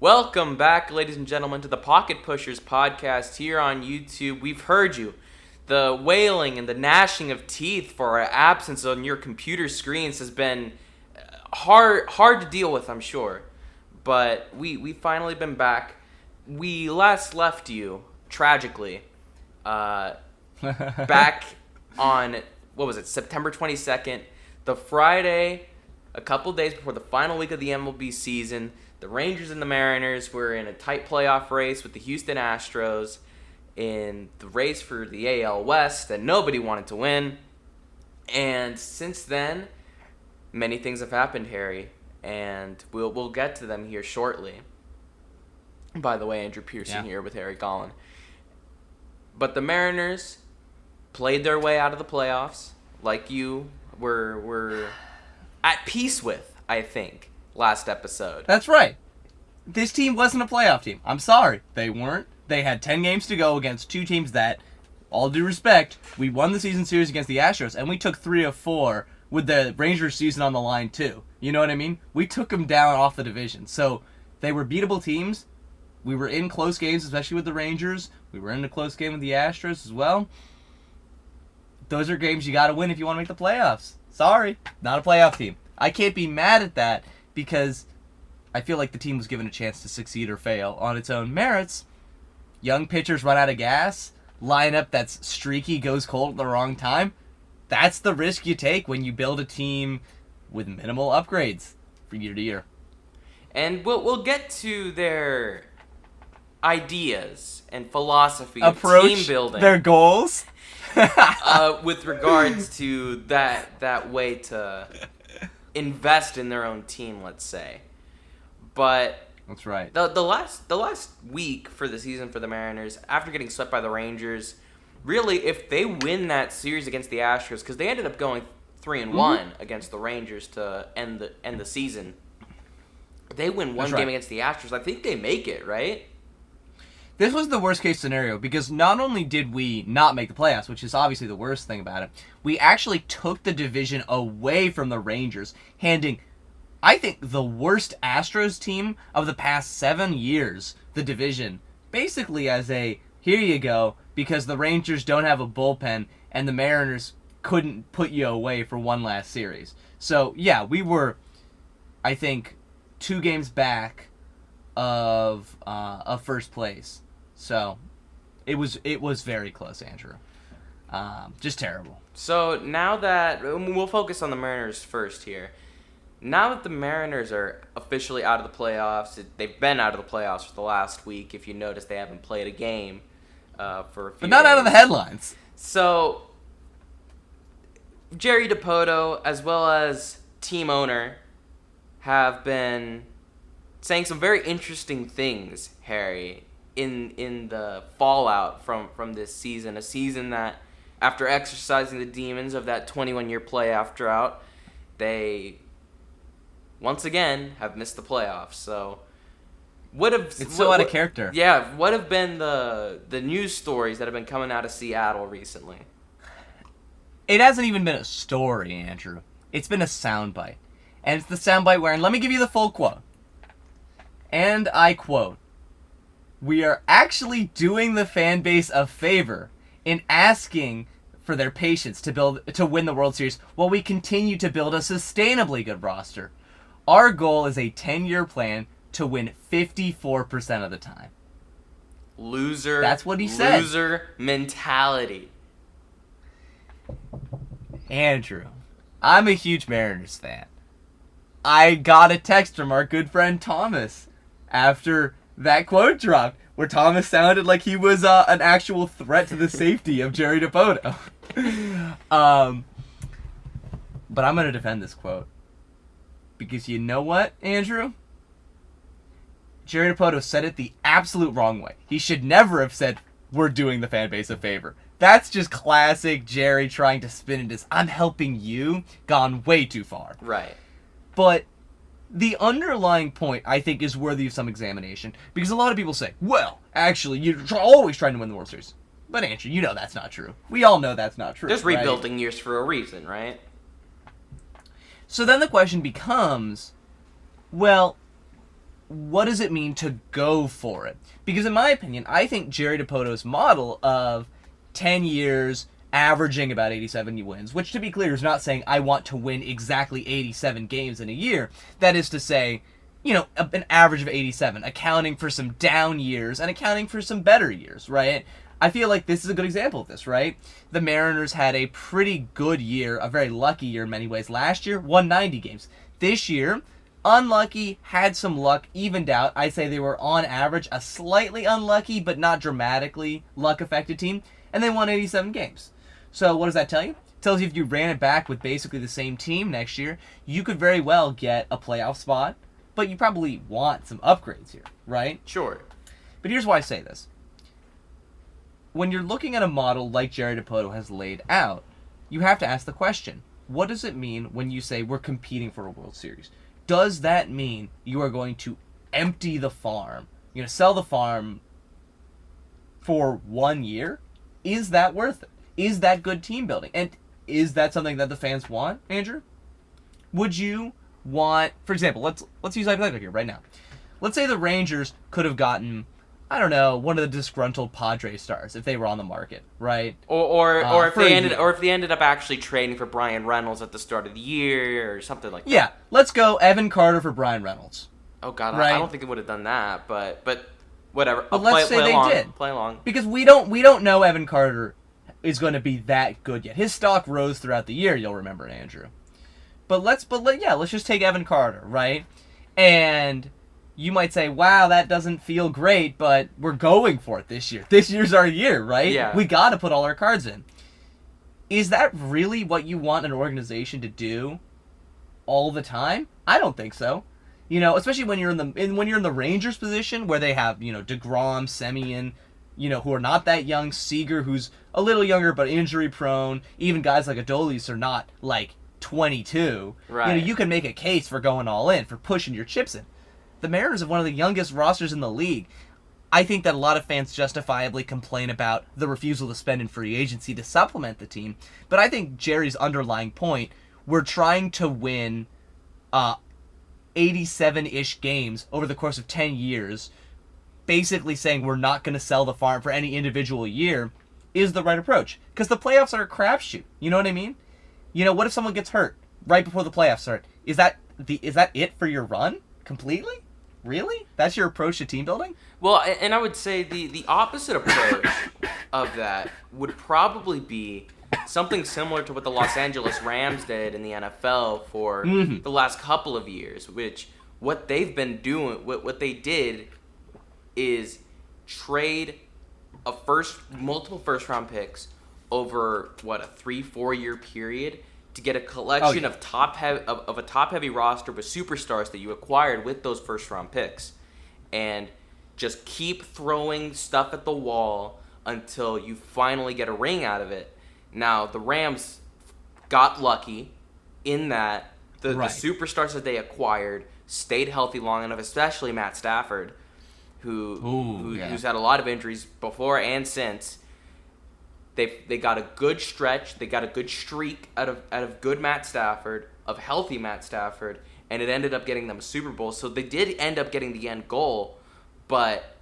Welcome back, ladies and gentlemen, to the Pocket Pushers podcast here on YouTube. We've heard you. The wailing and the gnashing of teeth for our absence on your computer screens has been hard to deal with, I'm sure. But we've finally been back. We last left you, tragically, back on, September 22nd, the Friday, a couple days before the final week of the MLB season. The Rangers and the Mariners were in a tight playoff race with the Houston Astros in the race for the AL West that nobody wanted to win. And since then, many things have happened, Harry, and we'll get to them here shortly. By the way, Andrew Pearson here with Harry Collin. But the Mariners played their way out of the playoffs, like you were at peace with, I think, last episode. That's right. This team wasn't a playoff team. I'm sorry. They weren't. They had 10 games to go against two teams that, all due respect, we won the season series against the Astros, and we took 3 of 4 with the Rangers season on the line, too. You know what I mean? We took them down off the division. So they were beatable teams. We were in close games, especially with the Rangers. We were in a close game with the Astros as well. Those are games you got to win if you want to make the playoffs. Sorry, not a playoff team. I can't be mad at that because I feel like the team was given a chance to succeed or fail on its own merits. Young pitchers run out of gas. Lineup that's streaky goes cold at the wrong time. That's the risk you take when you build a team with minimal upgrades from year to year. And we'll get to their ideas and philosophy of team building. Their goals. With regards to that way to invest in their own team, let's say. But that's right. The last week for the season for the Mariners, after getting swept by the Rangers, really, if they win that series against the Astros, because they ended up going 3-1 against the Rangers to end the season. If they win one game against the Astros, I think they make it, right? This was the worst case scenario because not only did we not make the playoffs, which is obviously the worst thing about it, we actually took the division away from the Rangers, handing, I think, the worst Astros team of the past 7 years the division, basically as a, here you go, because the Rangers don't have a bullpen and the Mariners couldn't put you away for one last series. So, yeah, we were, I think, 2 games back of first place. So it was very close, Andrew. Just terrible. So now that we'll focus on the Mariners first here. Now that the Mariners are officially out of the playoffs, they've been out of the playoffs for the last week. If you notice, they haven't played a game for a few but not days. Out of the headlines. So Jerry Dipoto, as well as team owner, have been saying some very interesting things, Harry, in the fallout from this season. A season that, after exercising the demons of that 21-year playoff drought, they once again have missed the playoffs. So it's so out of character. Yeah, what have been the news stories that have been coming out of Seattle recently? It hasn't even been a story, Andrew. It's been a soundbite. And it's the soundbite where, and let me give you the full quote. And I quote, "We are actually doing the fan base a favor in asking for their patience to win the World Series while we continue to build a sustainably good roster. Our goal is a 10-year plan to win 54% of the time." Loser. That's what he said. Loser mentality. Andrew, I'm a huge Mariners fan. I got a text from our good friend Thomas after that quote dropped, where Thomas sounded like he was an actual threat to the safety of Jerry Dipoto. But I'm going to defend this quote. Because you know what, Andrew? Jerry Dipoto said it the absolute wrong way. He should never have said, "We're doing the fan base a favor." That's just classic Jerry trying to spin it as, "I'm helping you," gone way too far. Right. But the underlying point, I think, is worthy of some examination. Because a lot of people say, well, actually, you're always trying to win the World Series. But Andrew, you know that's not true. We all know that's not true. There's rebuilding years for a reason, right? So then the question becomes, well, what does it mean to go for it? Because in my opinion, I think Jerry DiPoto's model of 10 years averaging about 87 wins, which to be clear is not saying I want to win exactly 87 games in a year. That is to say, an average of 87, accounting for some down years and accounting for some better years, right? I feel like this is a good example of this, right? The Mariners had a pretty good year, a very lucky year in many ways. Last year, won 90 games. This year, unlucky, had some luck, evened out. I'd say they were on average a slightly unlucky, but not dramatically luck-affected team, and they won 87 games. So what does that tell you? It tells you if you ran it back with basically the same team next year, you could very well get a playoff spot, but you probably want some upgrades here, right? Sure. But here's why I say this. When you're looking at a model like Jerry DiPoto has laid out, you have to ask the question, what does it mean when you say we're competing for a World Series? Does that mean you are going to empty the farm, sell the farm for 1 year? Is that worth it? Is that good team building? And is that something that the fans want, Andrew? Would you want, for example, let's use hypothetical here right now. Let's say the Rangers could have gotten, I don't know, one of the disgruntled Padres stars if they were on the market, right? Or if they ended up actually trading for Brian Reynolds at the start of the year or something like that. Yeah, let's go Evan Carter for Brian Reynolds. Oh God, right? I don't think they would have done that, but whatever. But let's say they did. Play along. Because we don't know Evan Carter is going to be that good yet. His stock rose throughout the year, you'll remember, Andrew. But let's just take Evan Carter, right? And you might say, wow, that doesn't feel great, but we're going for it this year. This year's our year, right? Yeah. We got to put all our cards in. Is that really what you want an organization to do all the time? I don't think so. Especially when you're in the Rangers position where they have, DeGrom, Semien, who are not that young, Seager, who's a little younger but injury prone. Even guys like Adolis are not like 22. Right. You can make a case for going all in, for pushing your chips in. The Mariners have one of the youngest rosters in the league. I think that a lot of fans justifiably complain about the refusal to spend in free agency to supplement the team. But I think Jerry's underlying point, we're trying to win 87-ish games over the course of 10 years, basically saying we're not going to sell the farm for any individual year, is the right approach. Because the playoffs are a crapshoot. You know what I mean? What if someone gets hurt right before the playoffs start? Is that it for your run completely? Really? That's your approach to team building? Well, and I would say the opposite approach of that would probably be something similar to what the Los Angeles Rams did in the NFL for the last couple of years, which what they've been doing, what they did is trade multiple first round picks over a 3-4 year period to get a collection of a top heavy roster with superstars that you acquired with those first round picks, and just keep throwing stuff at the wall until you finally get a ring out of it. Now the Rams got lucky in that the superstars that they acquired stayed healthy long enough, especially Matt Stafford, who's had a lot of injuries before and since. They got a good stretch. They got a good streak out of good Matt Stafford, of healthy Matt Stafford, and it ended up getting them a Super Bowl. So they did end up getting the end goal, but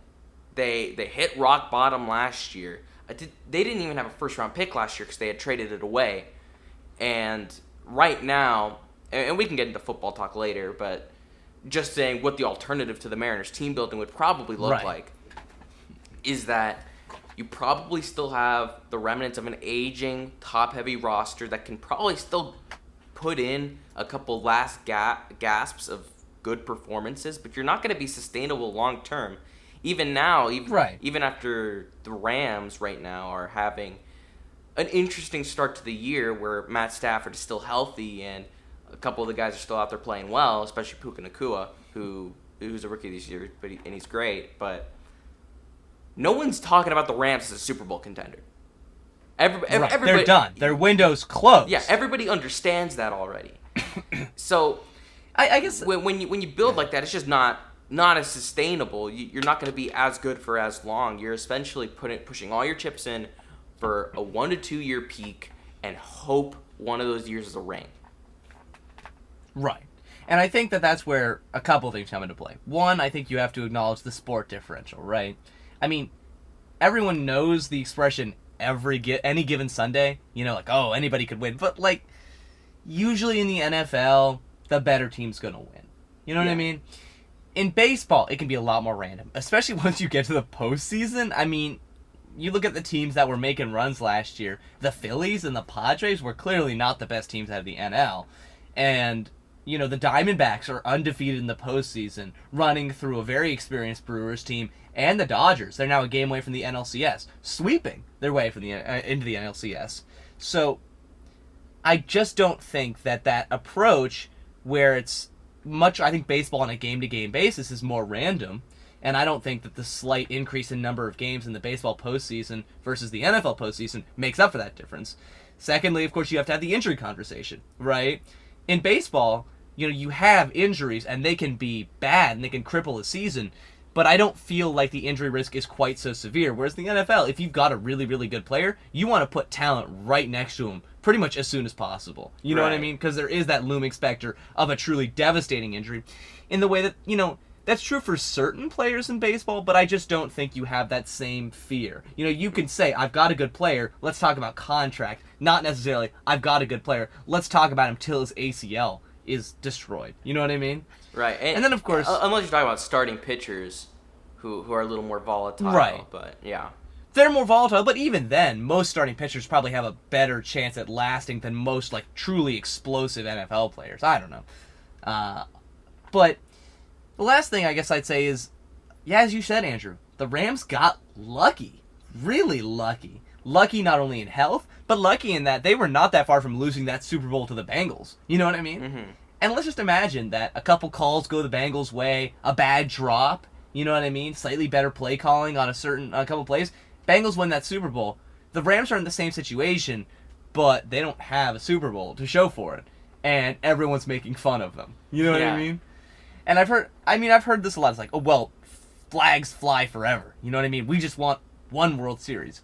they hit rock bottom last year. They didn't even have a first-round pick last year because they had traded it away. And right now, and we can get into football talk later, but just saying what the alternative to the Mariners team building would probably look like is that you probably still have the remnants of an aging, top-heavy roster that can probably still put in a couple last gasps of good performances, but you're not going to be sustainable long-term. Even now, even after the Rams right now are having an interesting start to the year where Matt Stafford is still healthy and a couple of the guys are still out there playing well, especially Puka Nacua, who's a rookie this year, and he's great, but no one's talking about the Rams as a Super Bowl contender. Everybody, they're done. Their window's closed. Yeah, everybody understands that already. So, I guess when you build like that, it's just not as sustainable. You're not going to be as good for as long. You're essentially pushing all your chips in for a 1 to 2 year peak and hope one of those years is a ring. Right. And I think that that's where a couple things come into play. One, I think you have to acknowledge the sport differential, right? I mean, everyone knows the expression any given Sunday, like, oh, anybody could win. But, like, usually in the NFL, the better team's going to win. You know what I mean? In baseball, it can be a lot more random, especially once you get to the postseason. I mean, you look at the teams that were making runs last year. The Phillies and the Padres were clearly not the best teams out of the NL. And the Diamondbacks are undefeated in the postseason, running through a very experienced Brewers team, and the Dodgers. They're now a game away from the NLCS, sweeping their way from into the NLCS. So I just don't think that approach, where it's I think baseball on a game-to-game basis is more random, and I don't think that the slight increase in number of games in the baseball postseason versus the NFL postseason makes up for that difference. Secondly, of course, you have to have the injury conversation, right? In baseball, you have injuries, and they can be bad, and they can cripple a season, but I don't feel like the injury risk is quite so severe. Whereas in the NFL, if you've got a really, really good player, you want to put talent right next to him pretty much as soon as possible. You know what I mean? Because there is that looming specter of a truly devastating injury in the way that, that's true for certain players in baseball, but I just don't think you have that same fear. You can say, I've got a good player, let's talk about contract. Not necessarily, I've got a good player, let's talk about him till his ACL is destroyed. You know what I mean? Right. And then, of course... unless you're talking about starting pitchers who are a little more volatile. Right. But, yeah. They're more volatile, but even then, most starting pitchers probably have a better chance at lasting than most, like, truly explosive NFL players. I don't know. But the last thing I guess I'd say is, as you said, Andrew, the Rams got lucky. Really lucky. Lucky not only in health, but lucky in that they were not that far from losing that Super Bowl to the Bengals. You know what I mean? Mm-hmm. And let's just imagine that a couple calls go the Bengals' way, a bad drop, you know what I mean? Slightly better play calling on a couple plays. Bengals win that Super Bowl. The Rams are in the same situation, but they don't have a Super Bowl to show for it. And everyone's making fun of them. You know what I mean? And I've heard this a lot. It's like, oh, well, flags fly forever. You know what I mean? We just want one World Series.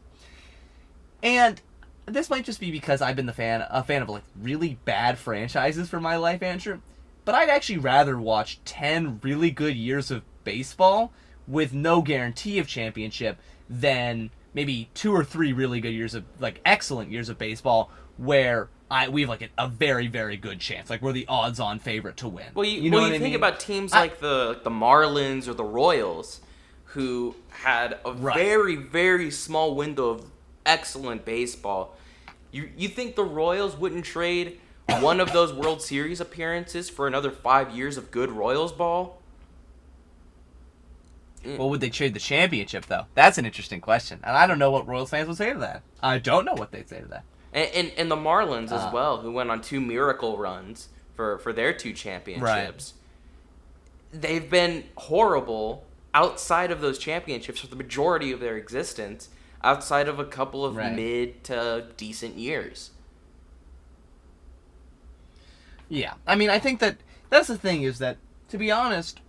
And this might just be because I've been a fan of like really bad franchises for my life, Andrew. But I'd actually rather watch 10 really good years of baseball with no guarantee of championship than maybe 2 or 3 really good years of, like, excellent years of baseball where we have, like, a very, very good chance. Like, we're the odds-on favorite to win. Well, you think about teams like the Marlins or the Royals, who had a very, very small window of excellent baseball. You think the Royals wouldn't trade one of those World Series appearances for another 5 years of good Royals ball? Well, would they trade the championship, though? That's an interesting question. And I don't know what Royals fans would say to that. I don't know what they'd say to that. And the Marlins as well, who went on 2 miracle runs for their 2 championships. Right. They've been horrible outside of those championships for the majority of their existence, outside of a couple of mid to decent years. Yeah. I mean, I think that's the thing is that, to be honest,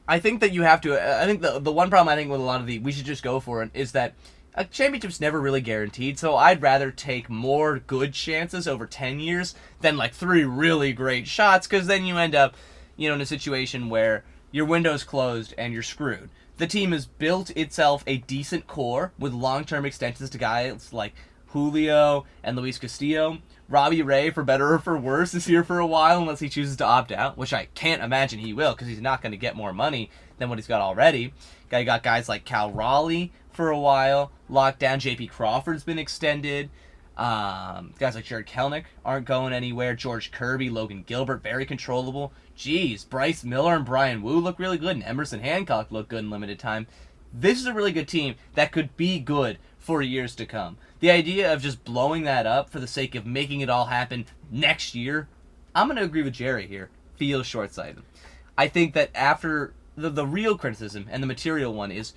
I think that you have to... I think the one problem I think with a lot of we should just go for it is that a championship's never really guaranteed, so I'd rather take more good chances over 10 years than, like, 3 really great shots, because then you end up, in a situation where your window's closed and you're screwed. The team has built itself a decent core with long-term extensions to guys like Julio and Luis Castillo. Robbie Ray, for better or for worse, is here for a while unless he chooses to opt out, which I can't imagine he will because he's not going to get more money than what he's got already. You got guys like Cal Raleigh for a while. Lockdown, J.P. Crawford's been extended. Guys like Jared Kelenic aren't going anywhere. George Kirby, Logan Gilbert, very controllable. Jeez, Bryce Miller and Brian Wu look really good, and Emerson Hancock look good in limited time. This is a really good team that could be good for years to come. The idea of just blowing that up for the sake of making it all happen next year, I'm going to agree with Jerry here, feels short-sighted. I think that after the real criticism and the material one is,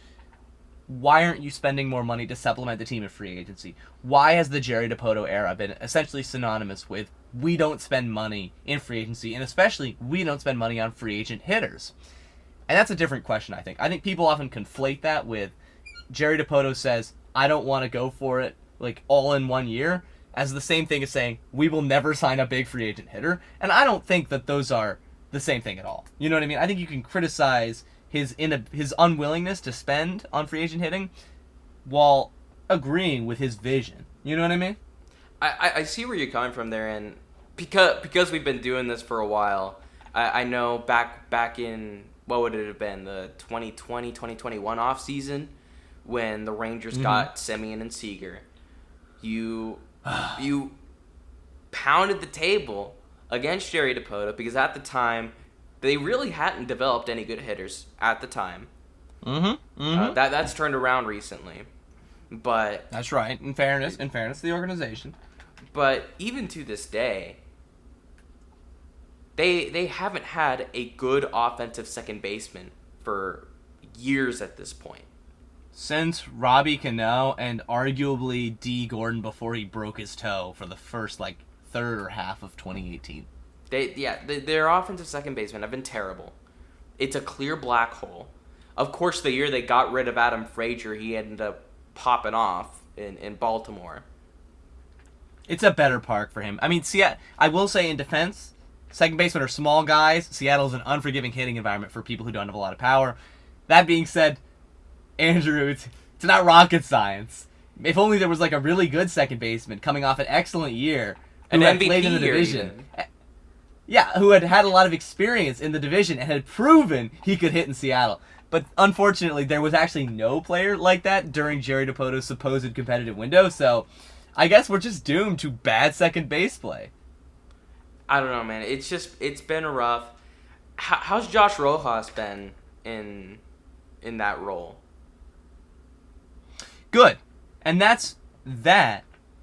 why aren't you spending more money to supplement the team in free agency? Why has the Jerry Dipoto era been essentially synonymous with we don't spend money in free agency, and especially we don't spend money on free agent hitters? And that's a different question, I think. I think people often conflate that with Jerry Dipoto says, I don't want to go for it like all in one year. as the same thing as saying we will never sign a big free agent hitter, and I don't think that those are the same thing at all. You know what I mean? I think you can criticize his unwillingness to spend on free agent hitting while agreeing with his vision. You know what I mean? I see where you're coming from there, and because we've been doing this for a while, I know back in, what would it have been, the 2020, 2021 offseason, when the Rangers got Semien and Seager, you pounded the table against Jerry Dipoto because at the time they really hadn't developed any good hitters at the time. That's turned around recently, but that's right. In fairness to the organization. But even to this day, they haven't had a good offensive second baseman for years at this point. Since Robbie Cano and arguably D. Gordon before he broke his toe for the first third or half of 2018. Their offensive second basemen have been terrible. It's a clear black hole. Of course, the year they got rid of Adam Frazier, he ended up popping off in Baltimore. It's a better park for him. I mean, I will say in defense, second basemen are small guys. Seattle's an unforgiving hitting environment for people who don't have a lot of power. That being said, Andrew, it's not rocket science. If only there was a really good second baseman coming off an excellent year who had MVP played in the division. Even. Yeah, who had a lot of experience in the division and had proven he could hit in Seattle. But unfortunately, there was actually no player like that during Jerry Dipoto's supposed competitive window, so I guess we're just doomed to bad second base play. I don't know, man. It's been rough. How's Josh Rojas been in that role? Good. And that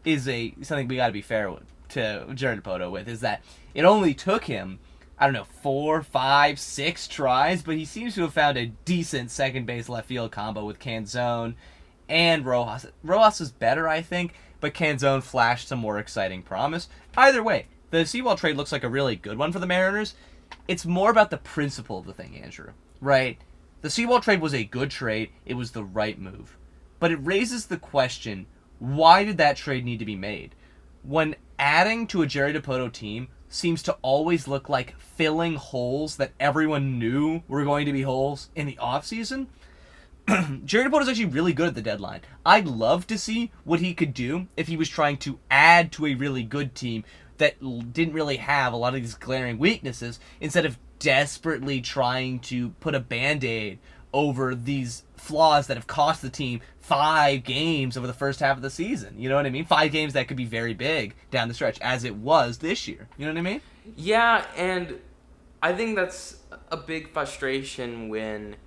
is something we got to be fair to Jerry Dipoto with, is that it only took him, 4, 5, 6 tries, but he seems to have found a decent second base left field combo with Canzone and Rojas. Rojas is better, I think, but Canzone flashed some more exciting promise. Either way, the Sewell trade looks like a really good one for the Mariners. It's more about the principle of the thing, Andrew, right? The Sewell trade was a good trade. It was the right move. But it raises the question, why did that trade need to be made? When adding to a Jerry Dipoto team seems to always look like filling holes that everyone knew were going to be holes in the offseason, Jerry Dipoto is actually really good at the deadline. I'd love to see what he could do if he was trying to add to a really good team that didn't really have a lot of these glaring weaknesses, instead of desperately trying to put a Band-Aid over these flaws that have cost the team 5 games over the first half of the season. You know what I mean? 5 games that could be very big down the stretch, as it was this year. You know what I mean? Yeah, and I think that's a big frustration when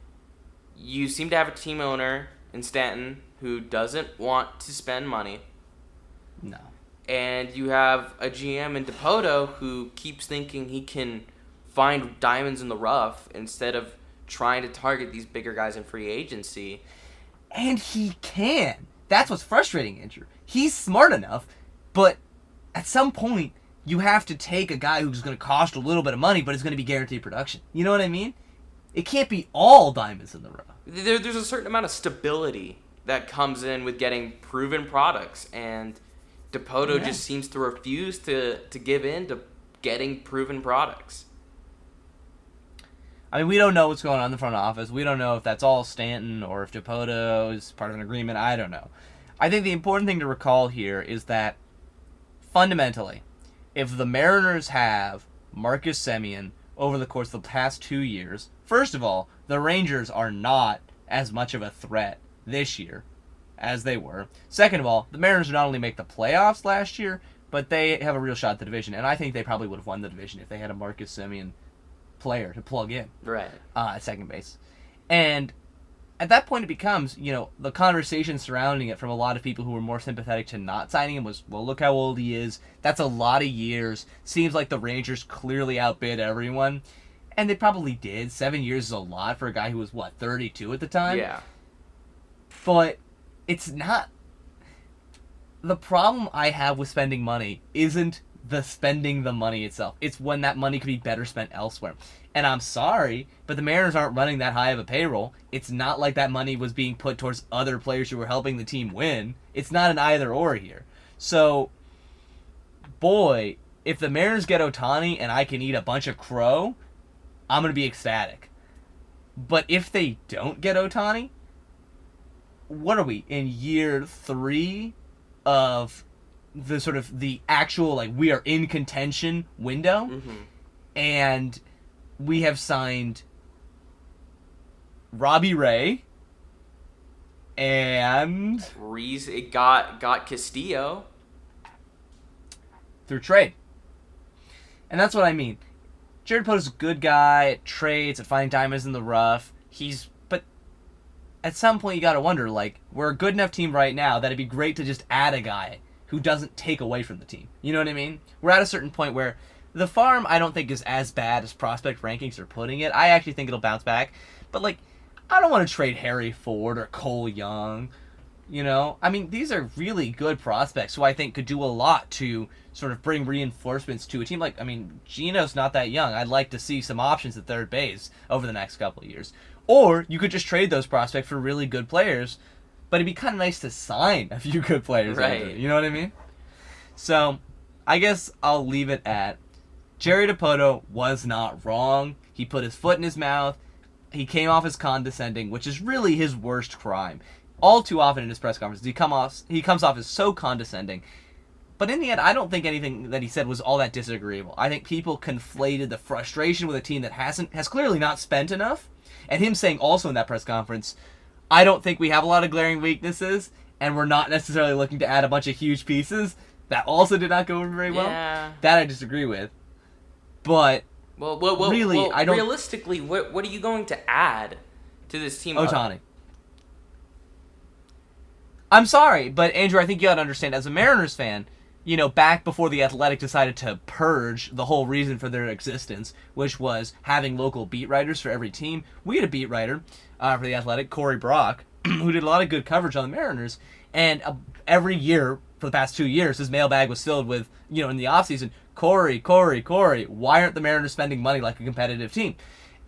you seem to have a team owner in Stanton who doesn't want to spend money. No. And you have a GM in Dipoto who keeps thinking he can find diamonds in the rough instead of trying to target these bigger guys in free agency. And he can. That's what's frustrating, Andrew. He's smart enough, but at some point, you have to take a guy who's going to cost a little bit of money, but is going to be guaranteed production. You know what I mean? It can't be all diamonds in the rough. There's a certain amount of stability that comes in with getting proven products, and Dipoto just seems to refuse to give in to getting proven products. I mean, we don't know what's going on in the front office. We don't know if that's all Stanton or if Dipoto is part of an agreement. I don't know. I think the important thing to recall here is that, fundamentally, if the Mariners have Marcus Semien over the course of the past 2 years, first of all, the Rangers are not as much of a threat this year as they were. Second of all, the Mariners not only make the playoffs last year, but they have a real shot at the division. And I think they probably would have won the division if they had a Marcus Semien player to plug in at second base. And at that point it becomes, the conversation surrounding it from a lot of people who were more sympathetic to not signing him was, well, look how old he is. That's a lot of years. Seems like the Rangers clearly outbid everyone. And they probably did. 7 years is a lot for a guy who was, 32 at the time? Yeah. But it's not... The problem I have with spending money isn't the spending the money itself. It's when that money could be better spent elsewhere. And I'm sorry, but the Mariners aren't running that high of a payroll. It's not like that money was being put towards other players who were helping the team win. It's not an either or here. So boy, if the Mariners get Ohtani and I can eat a bunch of crow, I'm going to be ecstatic. But if they don't get Ohtani, what are we, in year 3 of the sort of the actual, like, we are in contention window? Mm-hmm. And we have signed Robbie Ray and Reese, it got Castillo through trade. And that's what I mean. Jared Poto's a good guy at trades, at finding diamonds in the rough. But at some point you gotta wonder, like, we're a good enough team right now that it'd be great to just add a guy who doesn't take away from the team. You know what I mean? We're at a certain point where the farm, I don't think, is as bad as prospect rankings are putting it. I actually think it'll bounce back. But, like, I don't want to trade Harry Ford or Cole Young. You know? I mean, these are really good prospects who I think could do a lot to sort of bring reinforcements to a team. Like, I mean, Gino's not that young. I'd like to see some options at third base over the next couple of years. Or you could just trade those prospects for really good players. But it'd be kind of nice to sign a few good players. Right. You know what I mean? So, I guess I'll leave it at Jerry Dipoto was not wrong. He put his foot in his mouth. He came off as condescending, which is really his worst crime. All too often in his press conferences, he comes off as so condescending. But in the end, I don't think anything that he said was all that disagreeable. I think people conflated the frustration with a team that has clearly not spent enough, and him saying also in that press conference, I don't think we have a lot of glaring weaknesses, and we're not necessarily looking to add a bunch of huge pieces. That also did not go over very well. Yeah. That I disagree with. But really, I don't. Realistically, what are you going to add to this team? Ohtani. I'm sorry, but Andrew, I think you got to understand, as a Mariners fan, you know, back before the Athletic decided to purge the whole reason for their existence, which was having local beat writers for every team, we had a beat writer for the Athletic, Corey Brock, who did a lot of good coverage on the Mariners, and every year for the past 2 years, his mailbag was filled with, you know, in the offseason, Corey, why aren't the Mariners spending money like a competitive team?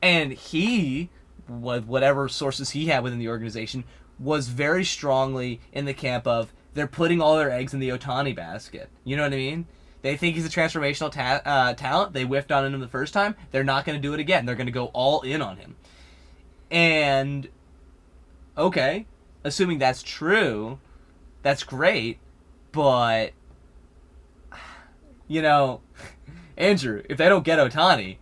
And he, with whatever sources he had within the organization, was very strongly in the camp of they're putting all their eggs in the Ohtani basket. You know what I mean? They think he's a transformational talent. They whiffed on him the first time. They're not going to do it again. They're going to go all in on him. And, okay, assuming that's true, that's great, but, you know, Andrew, if they don't get Ohtani,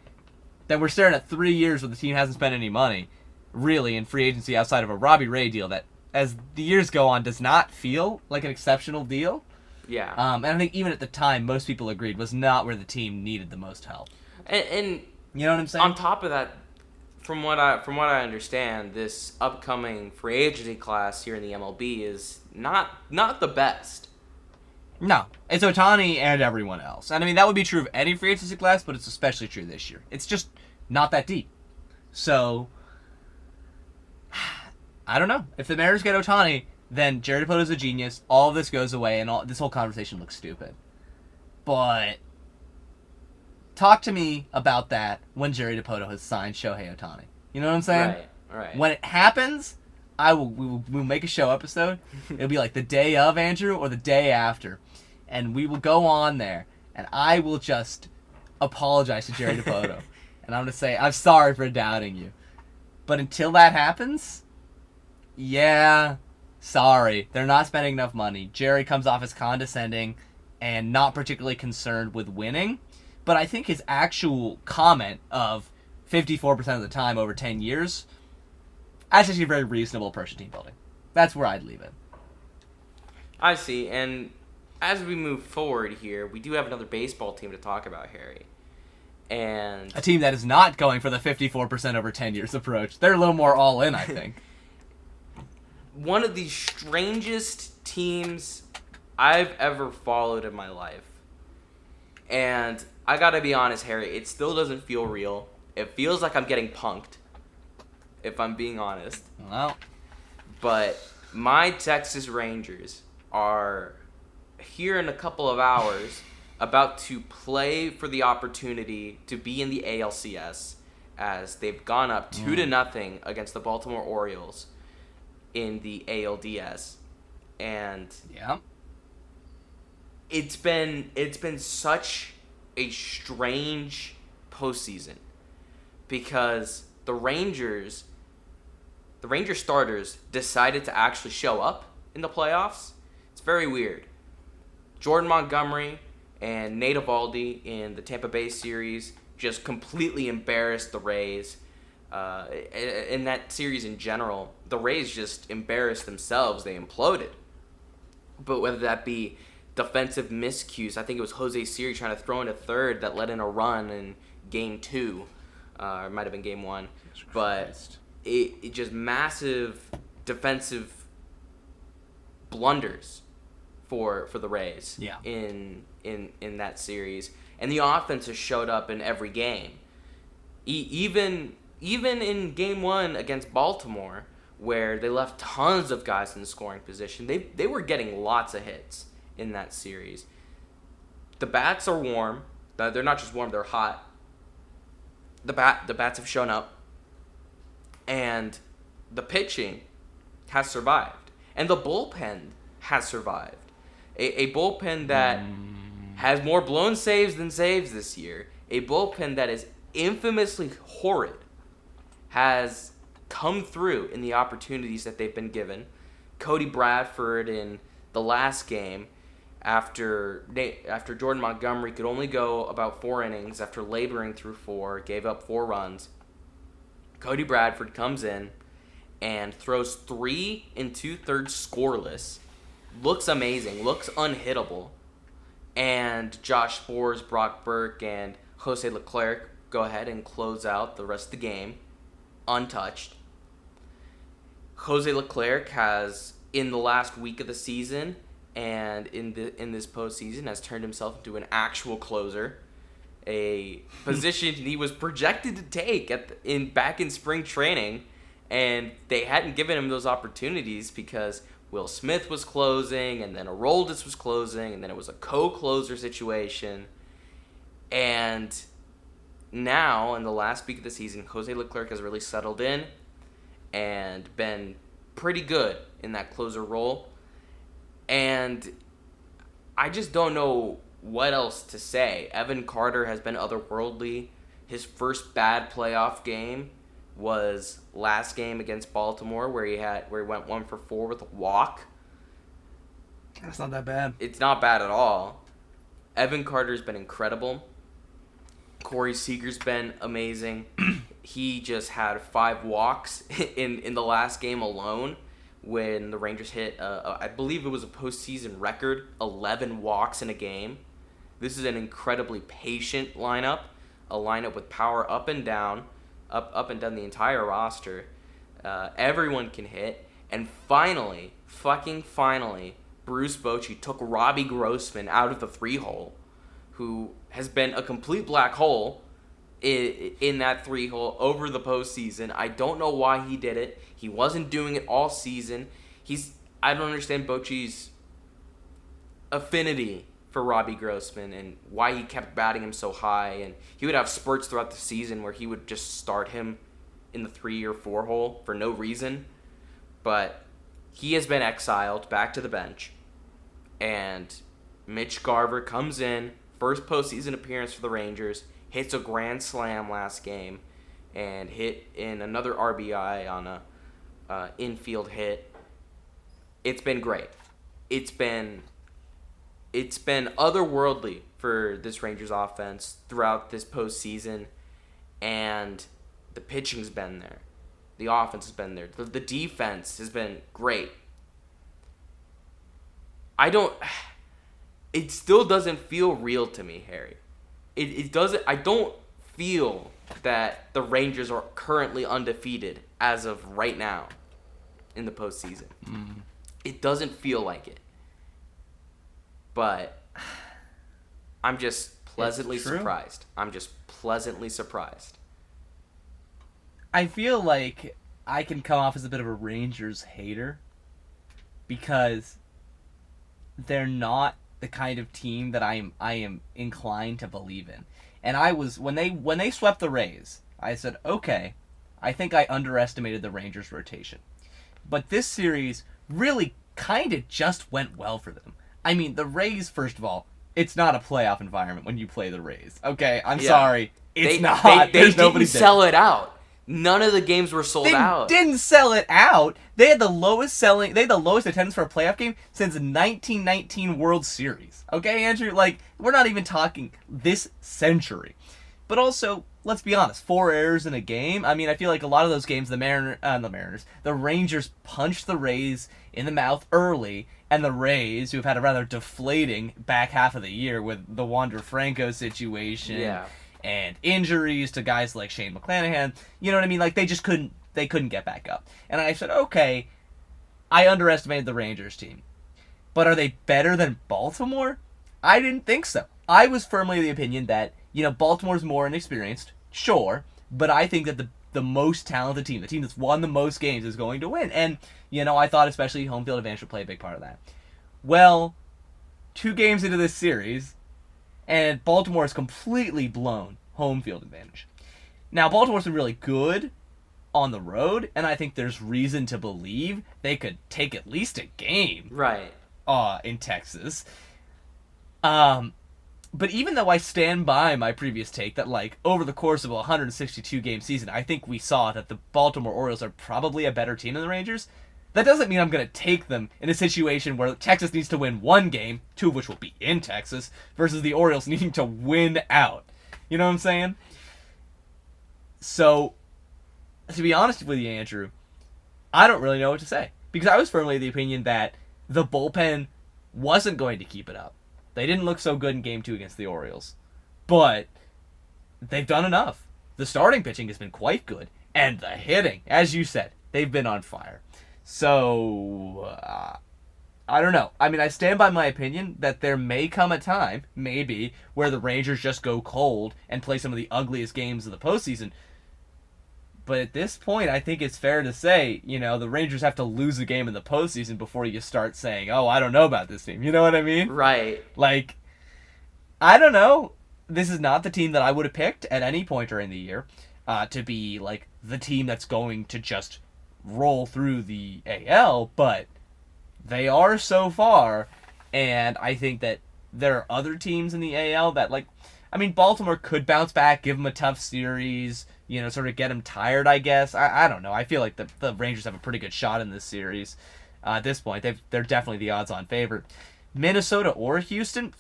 then we're staring at 3 years where the team hasn't spent any money, really, in free agency outside of a Robbie Ray deal that, as the years go on, does not feel like an exceptional deal. Yeah. And I think even at the time, most people agreed was not where the team needed the most help. And you know what I'm saying? On top of that, from what I understand, this upcoming free agency class here in the MLB is not the best. No, it's Ohtani and everyone else. And I mean, that would be true of any free agency class, but it's especially true this year. It's just not that deep. So, I don't know. If the Mariners get Ohtani, then Jerry Dipoto's a genius. All of this goes away, and this whole conversation looks stupid. But talk to me about that when Jerry Dipoto has signed Shohei Ohtani. You know what I'm saying? Right. When it happens, we'll make a show episode. It'll be like the day of, Andrew, or the day after. And we will go on there, and I will just apologize to Jerry Dipoto. And I'm going to say, I'm sorry for doubting you. But until that happens, yeah, sorry. They're not spending enough money. Jerry comes off as condescending and not particularly concerned with winning. But I think his actual comment of 54% of the time over 10 years, that's actually a very reasonable approach to team building. That's where I'd leave it. I see. And as we move forward here, we do have another baseball team to talk about, Harry. And a team that is not going for the 54% over 10 years approach. They're a little more all in, I think. One of the strangest teams I've ever followed in my life. And I gotta be honest, Harry, it still doesn't feel real. It feels like I'm getting punked, if I'm being honest. Well, but my Texas Rangers are here in a couple of hours about to play for the opportunity to be in the ALCS, as they've gone up 2-0 against the Baltimore Orioles in the ALDS. And yeah, it's been such a strange postseason because the Rangers starters decided to actually show up in the playoffs. It's very weird. Jordan Montgomery and Nate Eovaldi in the Tampa Bay series just completely embarrassed the Rays. In that series in general, the Rays just embarrassed themselves. They imploded. But whether that be defensive miscues, I think it was Jose Siri trying to throw in a third that led in a run in Game 2. Or it might have been Game 1. But it just massive defensive blunders for the Rays in that series. And the offense has showed up in every game. Even in Game 1 against Baltimore, where they left tons of guys in the scoring position, they were getting lots of hits in that series. The bats are warm. They're not just warm, they're hot. The bats have shown up. And the pitching has survived. And the bullpen has survived. A bullpen that has more blown saves than saves this year. A bullpen that is infamously horrid has come through in the opportunities that they've been given. Cody Bradford in the last game, after Jordan Montgomery could only go about 4 innings after laboring through 4, gave up 4 runs. Cody Bradford comes in and throws 3 2/3 scoreless. Looks amazing. Looks unhittable. And Josh Sborz, Brock Burke, and Jose Leclerc go ahead and close out the rest of the game untouched. Jose Leclerc has, in the last week of the season and in this postseason, has turned himself into an actual closer. A position he was projected to take back in spring training, and they hadn't given him those opportunities because Will Smith was closing, and then Aroldis was closing, and then it was a co-closer situation. And now, in the last week of the season, Jose Leclerc has really settled in and been pretty good in that closer role. And I just don't know what else to say. Evan Carter has been otherworldly. His first bad playoff game was last game against Baltimore, where he went 1 for 4 with a walk. That's not that bad. It's not bad at all. Evan Carter's been incredible. Corey Seager's been amazing. He just had 5 walks in the last game alone when the Rangers hit, I believe it was a postseason record, 11 walks in a game. This is an incredibly patient lineup, a lineup with power up and down the entire roster. Everyone can hit. And finally, Bruce Bochy took Robbie Grossman out of the 3-hole, who has been a complete black hole in that 3-hole over the postseason. I don't know why he did it. He wasn't doing it all season. I don't understand Bochy's affinity for Robbie Grossman and why he kept batting him so high. And he would have spurts throughout the season where he would just start him in the 3 or 4 hole for no reason. But he has been exiled back to the bench. And Mitch Garver comes in, first postseason appearance for the Rangers, hits a grand slam last game, and hit in another RBI on a infield hit. It's been great. It's been otherworldly for this Rangers offense throughout this postseason, and the pitching's been there. The offense has been there. The defense has been great. It still doesn't feel real to me, Harry. It doesn't. I don't feel that the Rangers are currently undefeated as of right now in the postseason. It doesn't feel like it. But I'm just pleasantly surprised. I feel like I can come off as a bit of a Rangers hater because they're not the kind of team that I am inclined to believe in. And I was when they swept the Rays, I said, okay, I think I underestimated the Rangers' rotation. But this series really kind of just went well for them. I mean, the Rays, first of all, it's not a playoff environment when you play the Rays. Okay, I'm Yeah. sorry. It's not. They There's didn't nobody sell it out. None of the games were sold They out. didn't sell it out. They had the lowest attendance for a playoff game since the 1919 World Series. Okay, Andrew? Like, we're not even talking this century. But also, let's be honest, 4 errors in a game. I mean, I feel like a lot of those games, the Rangers punched the Rays in the mouth early, and the Rays, who have had a rather deflating back half of the year with the Wander Franco situation, Yeah. and injuries to guys like Shane McClanahan, you know what I mean? Like, they couldn't get back up. And I said, okay, I underestimated the Rangers team. But are they better than Baltimore? I didn't think so. I was firmly of the opinion that, Baltimore's more inexperienced, sure, but I think that the most talented team, the team that's won the most games, is going to win. And, I thought especially home field advantage would play a big part of that. Well, 2 games into this series, and Baltimore has completely blown home field advantage. Now, Baltimore's been really good on the road, and I think there's reason to believe they could take at least a game Right. in Texas. But even though I stand by my previous take that, like, over the course of a 162-game season, I think we saw that the Baltimore Orioles are probably a better team than the Rangers, that doesn't mean I'm going to take them in a situation where Texas needs to win 1 game, 2 of which will be in Texas, versus the Orioles needing to win out. You know what I'm saying? So, to be honest with you, Andrew, I don't really know what to say. Because I was firmly of the opinion that the bullpen wasn't going to keep it up. They didn't look so good in Game 2 against the Orioles. But they've done enough. The starting pitching has been quite good. And the hitting, as you said, they've been on fire. So, I don't know. I mean, I stand by my opinion that there may come a time, maybe, where the Rangers just go cold and play some of the ugliest games of the postseason. But at this point, I think it's fair to say, the Rangers have to lose a game in the postseason before you start saying, oh, I don't know about this team. You know what I mean? Right. Like, I don't know. This is not the team that I would have picked at any point during the year to be, like, the team that's going to just roll through the AL, but they are so far, and I think that there are other teams in the AL that, like, I mean, Baltimore could bounce back, give them a tough series, sort of get them tired, I guess. I don't know. I feel like the Rangers have a pretty good shot in this series. At this point, they're definitely the odds-on favorite. Minnesota or Houston,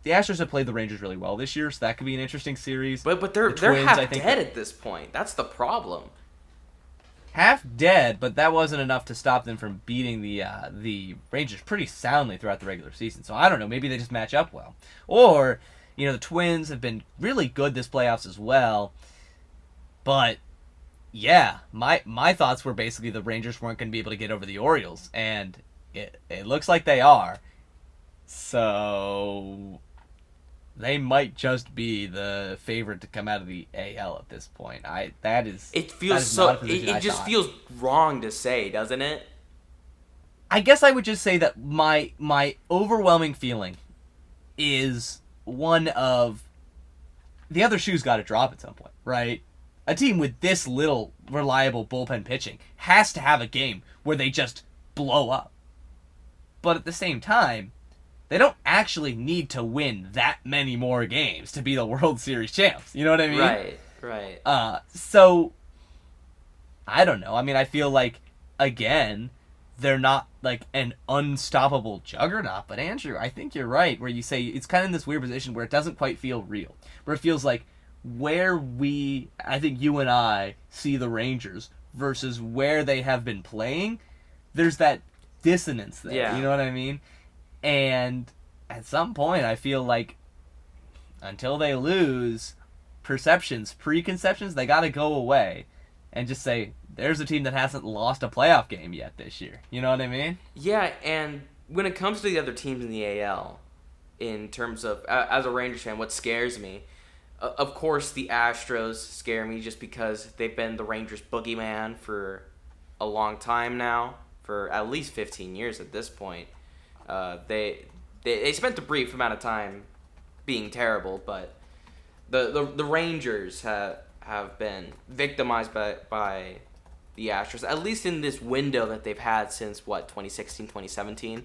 the Astros have played the Rangers really well this year, so that could be an interesting series. But they're Twins, half dead at this point. That's the problem. Half dead, but that wasn't enough to stop them from beating the Rangers pretty soundly throughout the regular season. So I don't know. Maybe they just match up well. Or, the Twins have been really good this playoffs as well. But, yeah, my thoughts were basically the Rangers weren't going to be able to get over the Orioles. And it looks like they are. So they might just be the favorite to come out of the AL at this point. It feels it just feels wrong to say, doesn't it? I guess I would just say that my overwhelming feeling is one of the other shoe's got to drop at some point, right? A team with this little reliable bullpen pitching has to have a game where they just blow up. But at the same time, they don't actually need to win that many more games to be the World Series champs. You know what I mean? Right. So, I don't know. I mean, I feel like, again, they're not like an unstoppable juggernaut. But Andrew, I think you're right where you say it's kind of in this weird position where it doesn't quite feel real. Where it feels like I think you and I see the Rangers versus where they have been playing, there's that dissonance there. Yeah. You know what I mean? And at some point, I feel like until they lose, preconceptions, they got to go away and just say, there's a team that hasn't lost a playoff game yet this year. You know what I mean? Yeah, and when it comes to the other teams in the AL, in terms of, as a Rangers fan, what scares me, of course the Astros scare me just because they've been the Rangers' boogeyman for a long time now, for at least 15 years at this point. They spent a brief amount of time being terrible, but the Rangers have been victimized by the Astros, at least in this window that they've had since 2016, 2017.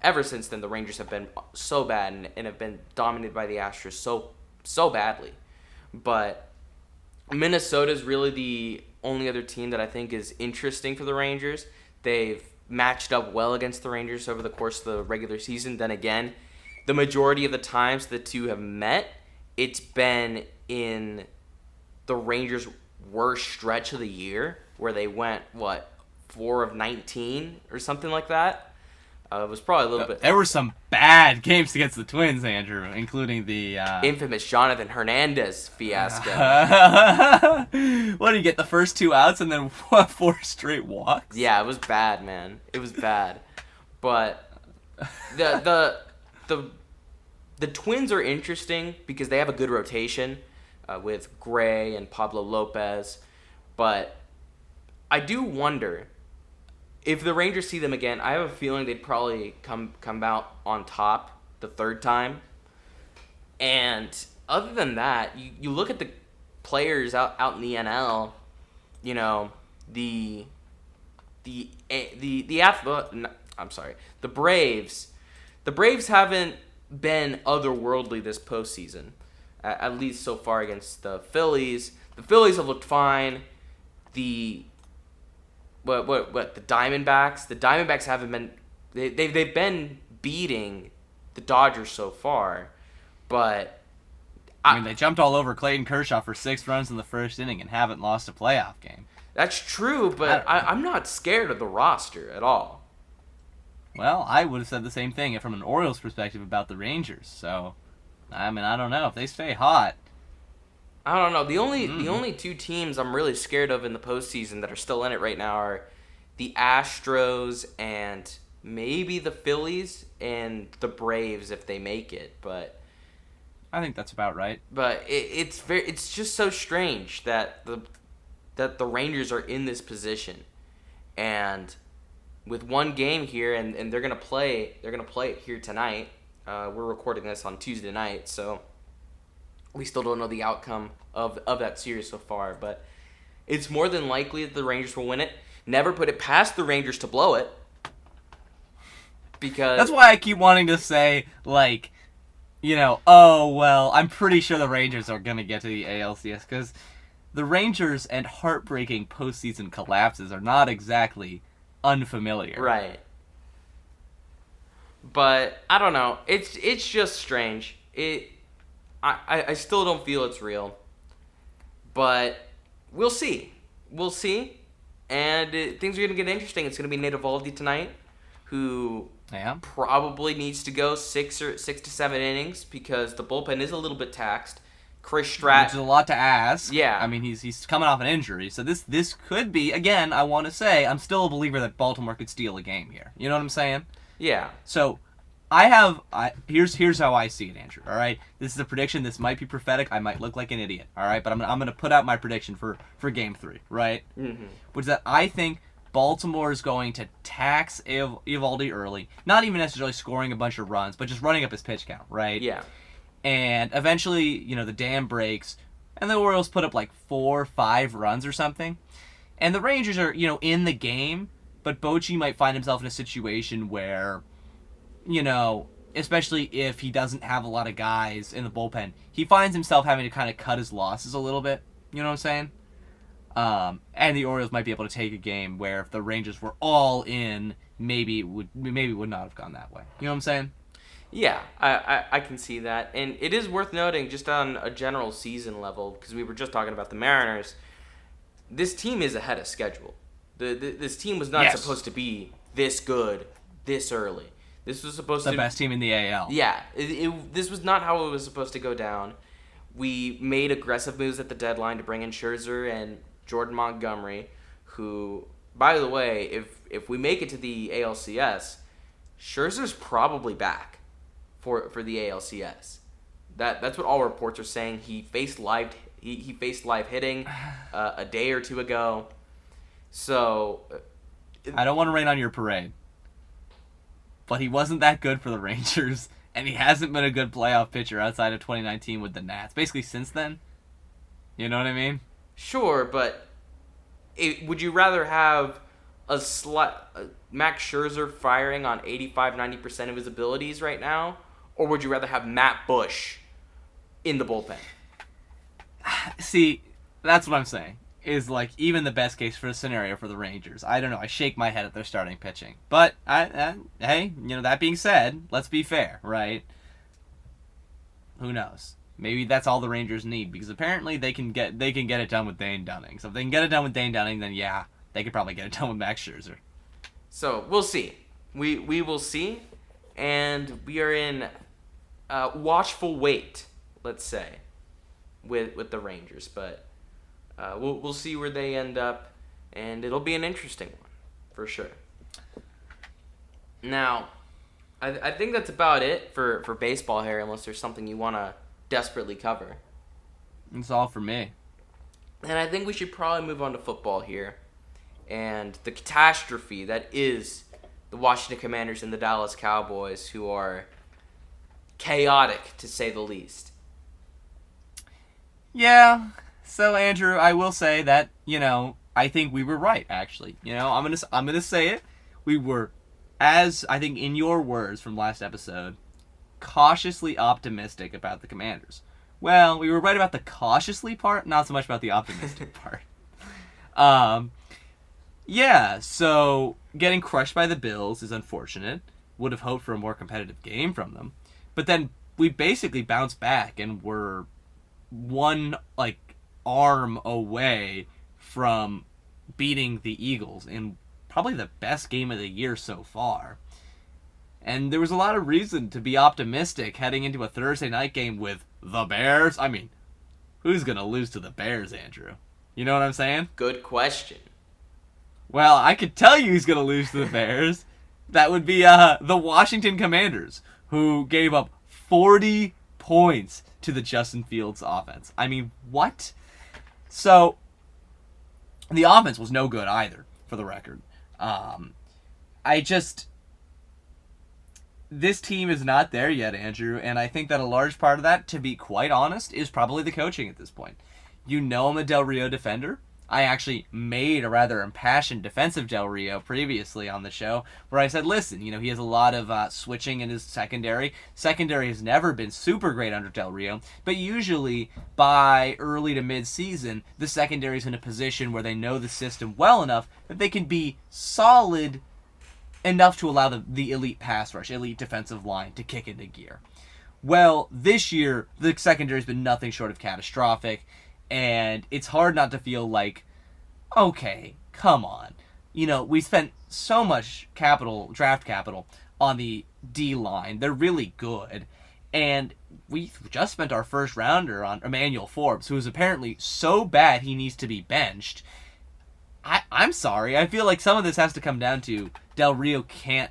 ever since then, the Rangers have been so bad and have been dominated by the Astros so badly. But Minnesota is really the only other team that I think is interesting for the Rangers. They've matched up well against the Rangers over the course of the regular season. Then again, the majority of the times the two have met, it's been in the Rangers' worst stretch of the year, where they went, 4 of 19 or something like that. It was probably a little bit... There were some bad games against the Twins, Andrew, including the... infamous Jonathan Hernandez fiasco. What, did you get the first 2 outs and then 4 straight walks? Yeah, it was bad, man. It was bad. But the Twins are interesting because they have a good rotation with Gray and Pablo Lopez. But I do wonder... if the Rangers see them again, I have a feeling they'd probably come out on top the third time. And other than that, you look at the players out in the NL, the Braves. The Braves haven't been otherworldly this postseason, at least so far against the Phillies. The Phillies have looked fine. The Diamondbacks? The Diamondbacks haven't been... They've been beating the Dodgers so far, but... I mean, they jumped all over Clayton Kershaw for 6 runs in the first inning and haven't lost a playoff game. That's true, but I'm not scared of the roster at all. Well, I would have said the same thing from an Orioles perspective about the Rangers, so... I mean, I don't know. If they stay hot... I don't know. The only 2 teams I'm really scared of in the postseason that are still in it right now are the Astros and maybe the Phillies and the Braves if they make it. But I think that's about right. But it's just so strange that the Rangers are in this position, and with one game here, and they're gonna play it here tonight. We're recording this on Tuesday night, so. We still don't know the outcome of that series so far, but it's more than likely that the Rangers will win it. Never put it past the Rangers to blow it. Because that's why I keep wanting to say, oh, well, I'm pretty sure the Rangers are going to get to the ALCS, because the Rangers and heartbreaking postseason collapses are not exactly unfamiliar. Right. But, I don't know. It's just strange. I still don't feel it's real, but we'll see. We'll see, and things are going to get interesting. It's going to be Nate Eovaldi tonight, who probably needs to go 6 to 7 innings because the bullpen is a little bit taxed. Chris Stratton, which is a lot to ask. Yeah, I mean he's coming off an injury, so this could be, again, I want to say I'm still a believer that Baltimore could steal a game here. You know what I'm saying? Yeah. So. Here's how I see it, Andrew. All right, this is a prediction. This might be prophetic. I might look like an idiot. All right, but I'm gonna put out my prediction for Game 3. Right, which is that I think Baltimore is going to tax Eovaldi early, not even necessarily scoring a bunch of runs, but just running up his pitch count. Right. Yeah. And eventually, the dam breaks, and the Orioles put up 4 or 5 runs or something, and the Rangers are in the game, but Bochy might find himself in a situation where. Especially if he doesn't have a lot of guys in the bullpen, he finds himself having to kind of cut his losses a little bit. You know what I'm saying? And the Orioles might be able to take a game where if the Rangers were all in, maybe would not have gone that way. You know what I'm saying? Yeah, I can see that. And it is worth noting, just on a general season level, because we were just talking about the Mariners, this team is ahead of schedule. This team was not supposed to be this good this early. This was supposed to be the best team in the AL. Yeah, this was not how it was supposed to go down. We made aggressive moves at the deadline to bring in Scherzer and Jordan Montgomery, who, by the way, if we make it to the ALCS, Scherzer's probably back for the ALCS. That's what all reports are saying. He faced live hitting a day or two ago. So I don't want to rain on your parade. But he wasn't that good for the Rangers, and he hasn't been a good playoff pitcher outside of 2019 with the Nats. Basically, since then. You know what I mean? Sure, but would you rather have Max Scherzer firing on 85-90% of his abilities right now, or would you rather have Matt Bush in the bullpen? See, that's what I'm saying. Is like even the best case for a scenario for the Rangers. I don't know. I shake my head at their starting pitching. But hey, that being said, let's be fair, right? Who knows? Maybe that's all the Rangers need because apparently they can get it done with Dane Dunning. So if they can get it done with Dane Dunning, then yeah, they could probably get it done with Max Scherzer. So we'll see. We will see, and we are in watchful wait. Let's say with the Rangers, but we'll see where they end up, and it'll be an interesting one for sure. Now, I think that's about it for baseball here, unless there's something you want to desperately cover. That's all for me. And I think we should probably move on to football here, and the catastrophe that is the Washington Commanders and the Dallas Cowboys, who are chaotic to say the least. Yeah. So Andrew, I will say that I think we were right. Actually, I'm gonna say it. We were, as I think in your words from last episode, cautiously optimistic about the Commanders. Well, we were right about the cautiously part, not so much about the optimistic part. Yeah. So getting crushed by the Bills is unfortunate. Would have hoped for a more competitive game from them, but then we basically bounced back and were one arm away from beating the Eagles in probably the best game of the year so far. And there was a lot of reason to be optimistic heading into a Thursday night game with the Bears. I mean, who's going to lose to the Bears, Andrew? You know what I'm saying? Good question. Well, I could tell you who's going to lose to the Bears. That would be the Washington Commanders, who gave up 40 points to the Justin Fields offense. I mean, what? So, the offense was no good either, for the record. This team is not there yet, Andrew, and I think that a large part of that, to be quite honest, is probably the coaching at this point. I'm a Del Rio defender. I actually made a rather impassioned defense of Del Rio previously on the show, where I said, listen, he has a lot of switching in his secondary. Secondary has never been super great under Del Rio, but usually by early to mid-season, the secondary is in a position where they know the system well enough that they can be solid enough to allow the elite pass rush, elite defensive line to kick into gear. Well, this year, the secondary has been nothing short of catastrophic, and it's hard not to feel like, okay, come on. We spent so much draft capital on the D-line. They're really good. And we just spent our first rounder on Emmanuel Forbes, who is apparently so bad he needs to be benched. I'm sorry. I feel like some of this has to come down to Del Rio can't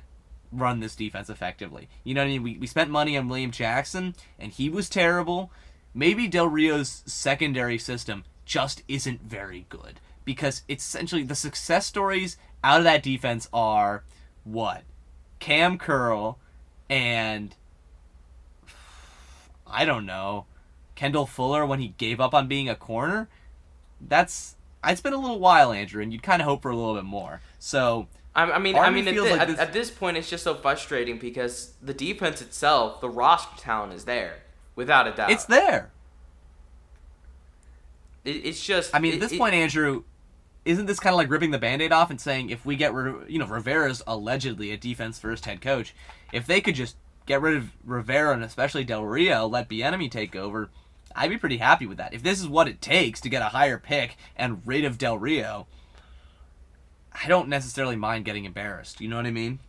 run this defense effectively. You know what I mean? We spent money on William Jackson, and he was terrible. Maybe Del Rio's secondary system just isn't very good, because it's essentially the success stories out of that defense are what? Cam Curl and I don't know, Kendall Fuller when he gave up on being a corner. It's been a little while, Andrew, and you'd kind of hope for a little bit more. So at this point, it's just so frustrating because the defense itself, the roster talent is there. Without a doubt. It's there. It's just... at this point, Andrew, isn't this kind of like ripping the Band-Aid off and saying if we get Rivera's allegedly a defense-first head coach, if they could just get rid of Rivera and especially Del Rio, let Bieniemy take over, I'd be pretty happy with that. If this is what it takes to get a higher pick and rid of Del Rio, I don't necessarily mind getting embarrassed. You know what I mean?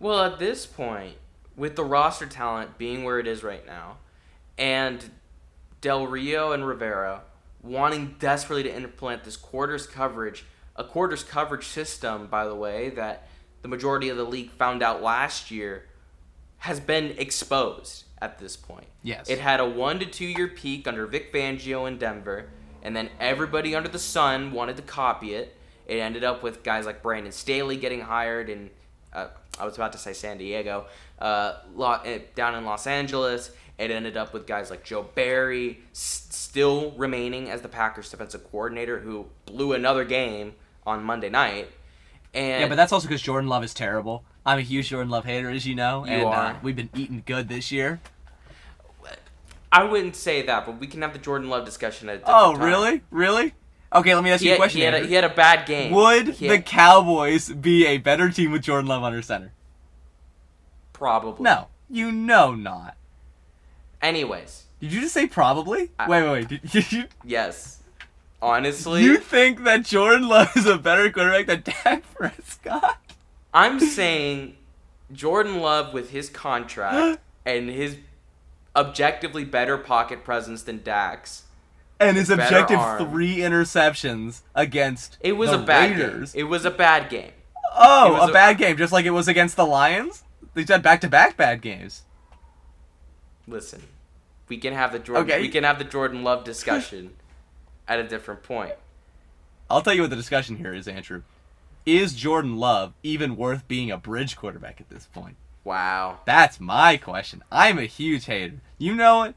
Well, at this point, with the roster talent being where it is right now, and Del Rio and Rivera wanting desperately to implement this quarters coverage system, by the way, that the majority of the league found out last year, has been exposed at this point. Yes. It had a 1 to 2 year peak under Vic Fangio in Denver, and then everybody under the sun wanted to copy it. It ended up with guys like Brandon Staley getting hired in, I was about to say San Diego, down in Los Angeles. It ended up with guys like Joe Barry still remaining as the Packers defensive coordinator, who blew another game on Monday night. And Yeah, but that's also because Jordan Love is terrible. I'm a huge Jordan Love hater, as you know. You and are. We've been eating good this year. I wouldn't say that, but we can have the Jordan Love discussion at a different time. Really? Really? Okay, let me ask you a question, Andrew. He had a bad game. Would the Cowboys be a better team with Jordan Love under center? Probably. No. You know not. Anyways. Did you just say probably? Wait. Did you... Yes. Honestly. You think that Jordan Love is a better quarterback than Dak Prescott? I'm saying Jordan Love with his contract and his objectively better pocket presence than Dak's. And his objective arm. 3 interceptions against It was the a bad Raiders. game. It was a bad game. Oh, a bad game, just like it was against the Lions? They had back-to-back bad games. Listen, we can have the Jordan Love discussion at a different point. I'll tell you what the discussion here is, Andrew. Is Jordan Love even worth being a bridge quarterback at this point? Wow. That's my question. I'm a huge hater. You know it.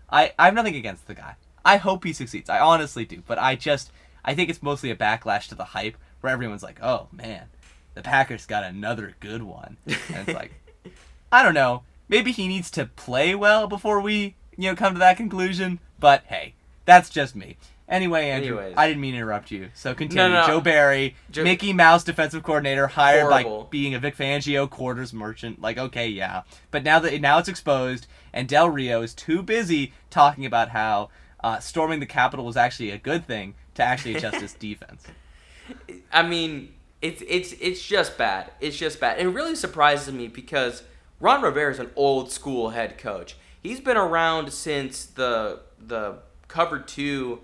I have nothing against the guy. I hope he succeeds. I honestly do. But I think it's mostly a backlash to the hype where everyone's like, oh, man, the Packers got another good one. And it's like, I don't know. Maybe he needs to play well before we, come to that conclusion. But, hey, that's just me. Anyway, Andrew, I didn't mean to interrupt you. So continue. No. Joe Barry, Mickey Mouse defensive coordinator, hired Horrible. by being a Vic Fangio quarters merchant. Like, okay, yeah. But now it's exposed, and Del Rio is too busy talking about how storming the Capitol was actually a good thing to actually adjust his defense. I mean, it's just bad. It's just bad. It really surprises me because Ron Rivera is an old school head coach. He's been around since the Cover 2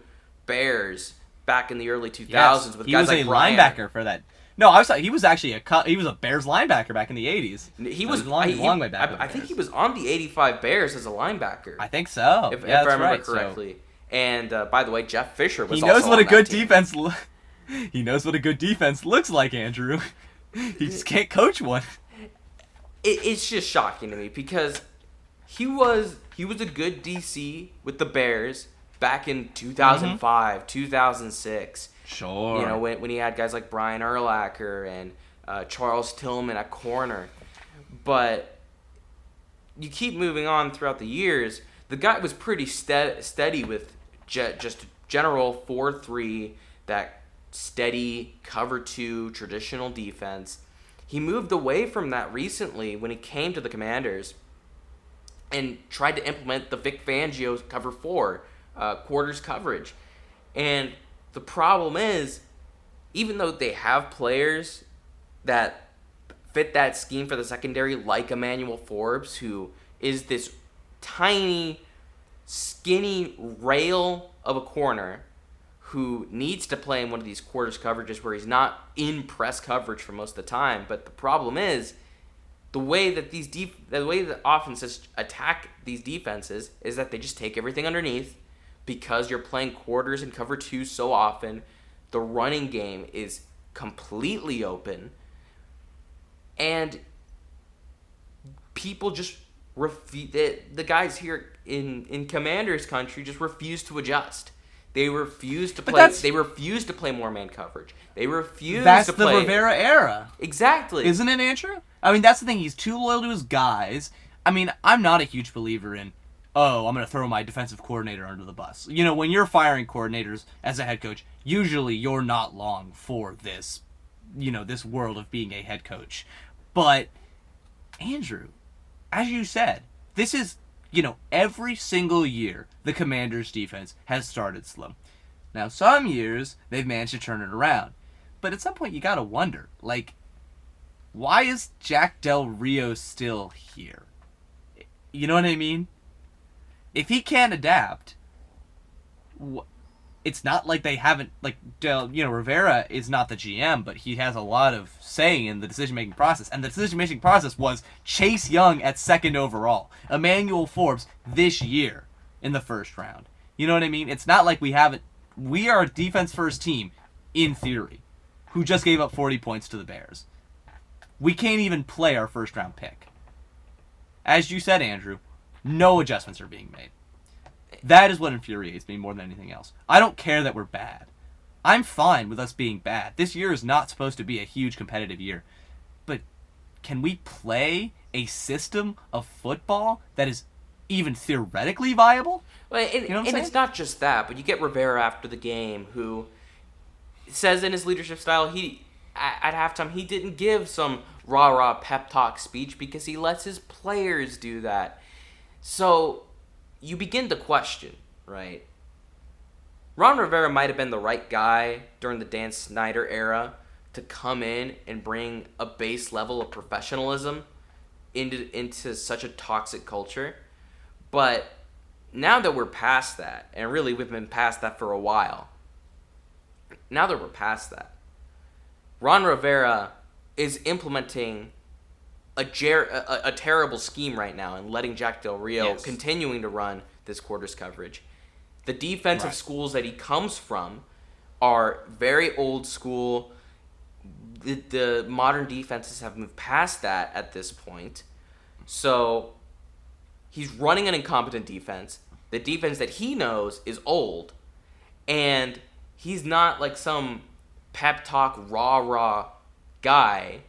Bears back in the early 2000s with guys like Brian. He was a linebacker for that. No, he was actually he was a Bears linebacker back in the 80s. He was long way back. I think he was on the 85 Bears as a linebacker. I think so. If I remember correctly. So. And by the way, Jeff Fisher was. He knows also what on a good team. defense. He knows what a good defense looks like, Andrew. He just can't coach one. It's just shocking to me because he was a good DC with the Bears back in 2005, 2006. Sure. When he had guys like Brian Urlacher and Charles Tillman at corner. But you keep moving on throughout the years. The guy was pretty steady with just general 4-3, that steady cover 2 traditional defense. He moved away from that recently when he came to the Commanders and tried to implement the Vic Fangio cover 4 quarters coverage. And the problem is, even though they have players that fit that scheme for the secondary, like Emmanuel Forbes, who is this tiny, skinny rail of a corner who needs to play in one of these quarters coverages where he's not in press coverage for most of the time. But the problem is, the way that the way that offenses attack these defenses is that they just take everything underneath. Because you're playing quarters and cover 2 so often, the running game is completely open. And people just refuse. The guys here in Commanders country just refuse to adjust. They refuse to play. They refuse to play more man coverage. They refuse to play. That's the Rivera era. Exactly. Isn't it, Andrew? I mean, that's the thing. He's too loyal to his guys. I mean, I'm not a huge believer in, I'm going to throw my defensive coordinator under the bus. When you're firing coordinators as a head coach, usually you're not long for this, this world of being a head coach. But, Andrew, as you said, this is, every single year the Commanders' defense has started slow. Now, some years they've managed to turn it around. But at some point you got to wonder, why is Jack Del Rio still here? You know what I mean? If he can't adapt, it's not like they haven't, Rivera is not the GM, but he has a lot of say in the decision-making process. And the decision-making process was Chase Young at 2nd overall, Emmanuel Forbes this year in the 1st round. You know what I mean? It's not like we are a defense-first team, in theory, who just gave up 40 points to the Bears. We can't even play our 1st-round pick. As you said, Andrew, no adjustments are being made. That is what infuriates me more than anything else. I don't care that we're bad. I'm fine with us being bad. This year is not supposed to be a huge competitive year. But can we play a system of football that is even theoretically viable? Well, You know what I'm and saying? it's not just that, but you get Rivera after the game who says in his leadership style, at halftime, he didn't give some rah-rah pep talk speech because he lets his players do that. So you begin to question, right? Ron Rivera might have been the right guy during the Dan Snyder era to come in and bring a base level of professionalism into such a toxic culture. But now that we're past that, and really we've been past that for a while, now that we're past that, Ron Rivera is implementing a terrible scheme right now and letting Jack Del Rio continuing to run this quarters coverage. The defensive schools that he comes from are very old school. The modern defenses have moved past that at this point. So he's running an incompetent defense. The defense that he knows is old. And he's not like some pep talk, rah-rah guy.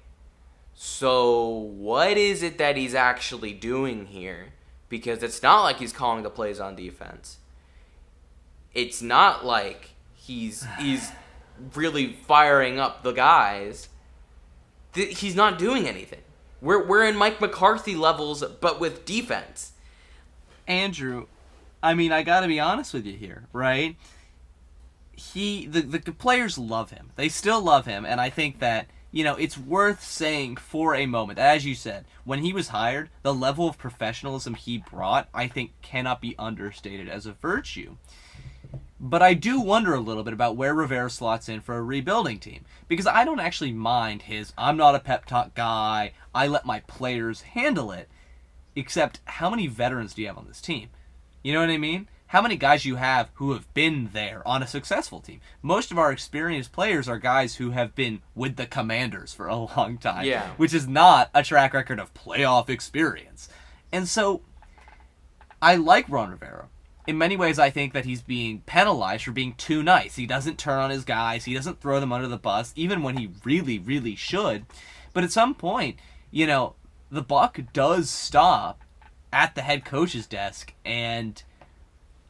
So what is it that he's actually doing here? Because it's not like he's calling the plays on defense. It's not like he's really firing up the guys. He's not doing anything. We're in Mike McCarthy levels, but with defense. Andrew, I mean, I gotta be honest with you here, right? The players love him. They still love him, and I think that, it's worth saying for a moment, as you said, when he was hired, the level of professionalism he brought, I think, cannot be understated as a virtue. But I do wonder a little bit about where Rivera slots in for a rebuilding team. Because I don't actually mind I'm not a pep talk guy, I let my players handle it. Except, how many veterans do you have on this team? You know what I mean? How many guys you have who have been there on a successful team? Most of our experienced players are guys who have been with the Commanders for a long time. Yeah. Which is not a track record of playoff experience. And so, I like Ron Rivera. In many ways, I think that he's being penalized for being too nice. He doesn't turn on his guys. He doesn't throw them under the bus, even when he really, really should. But at some point, the buck does stop at the head coach's desk, and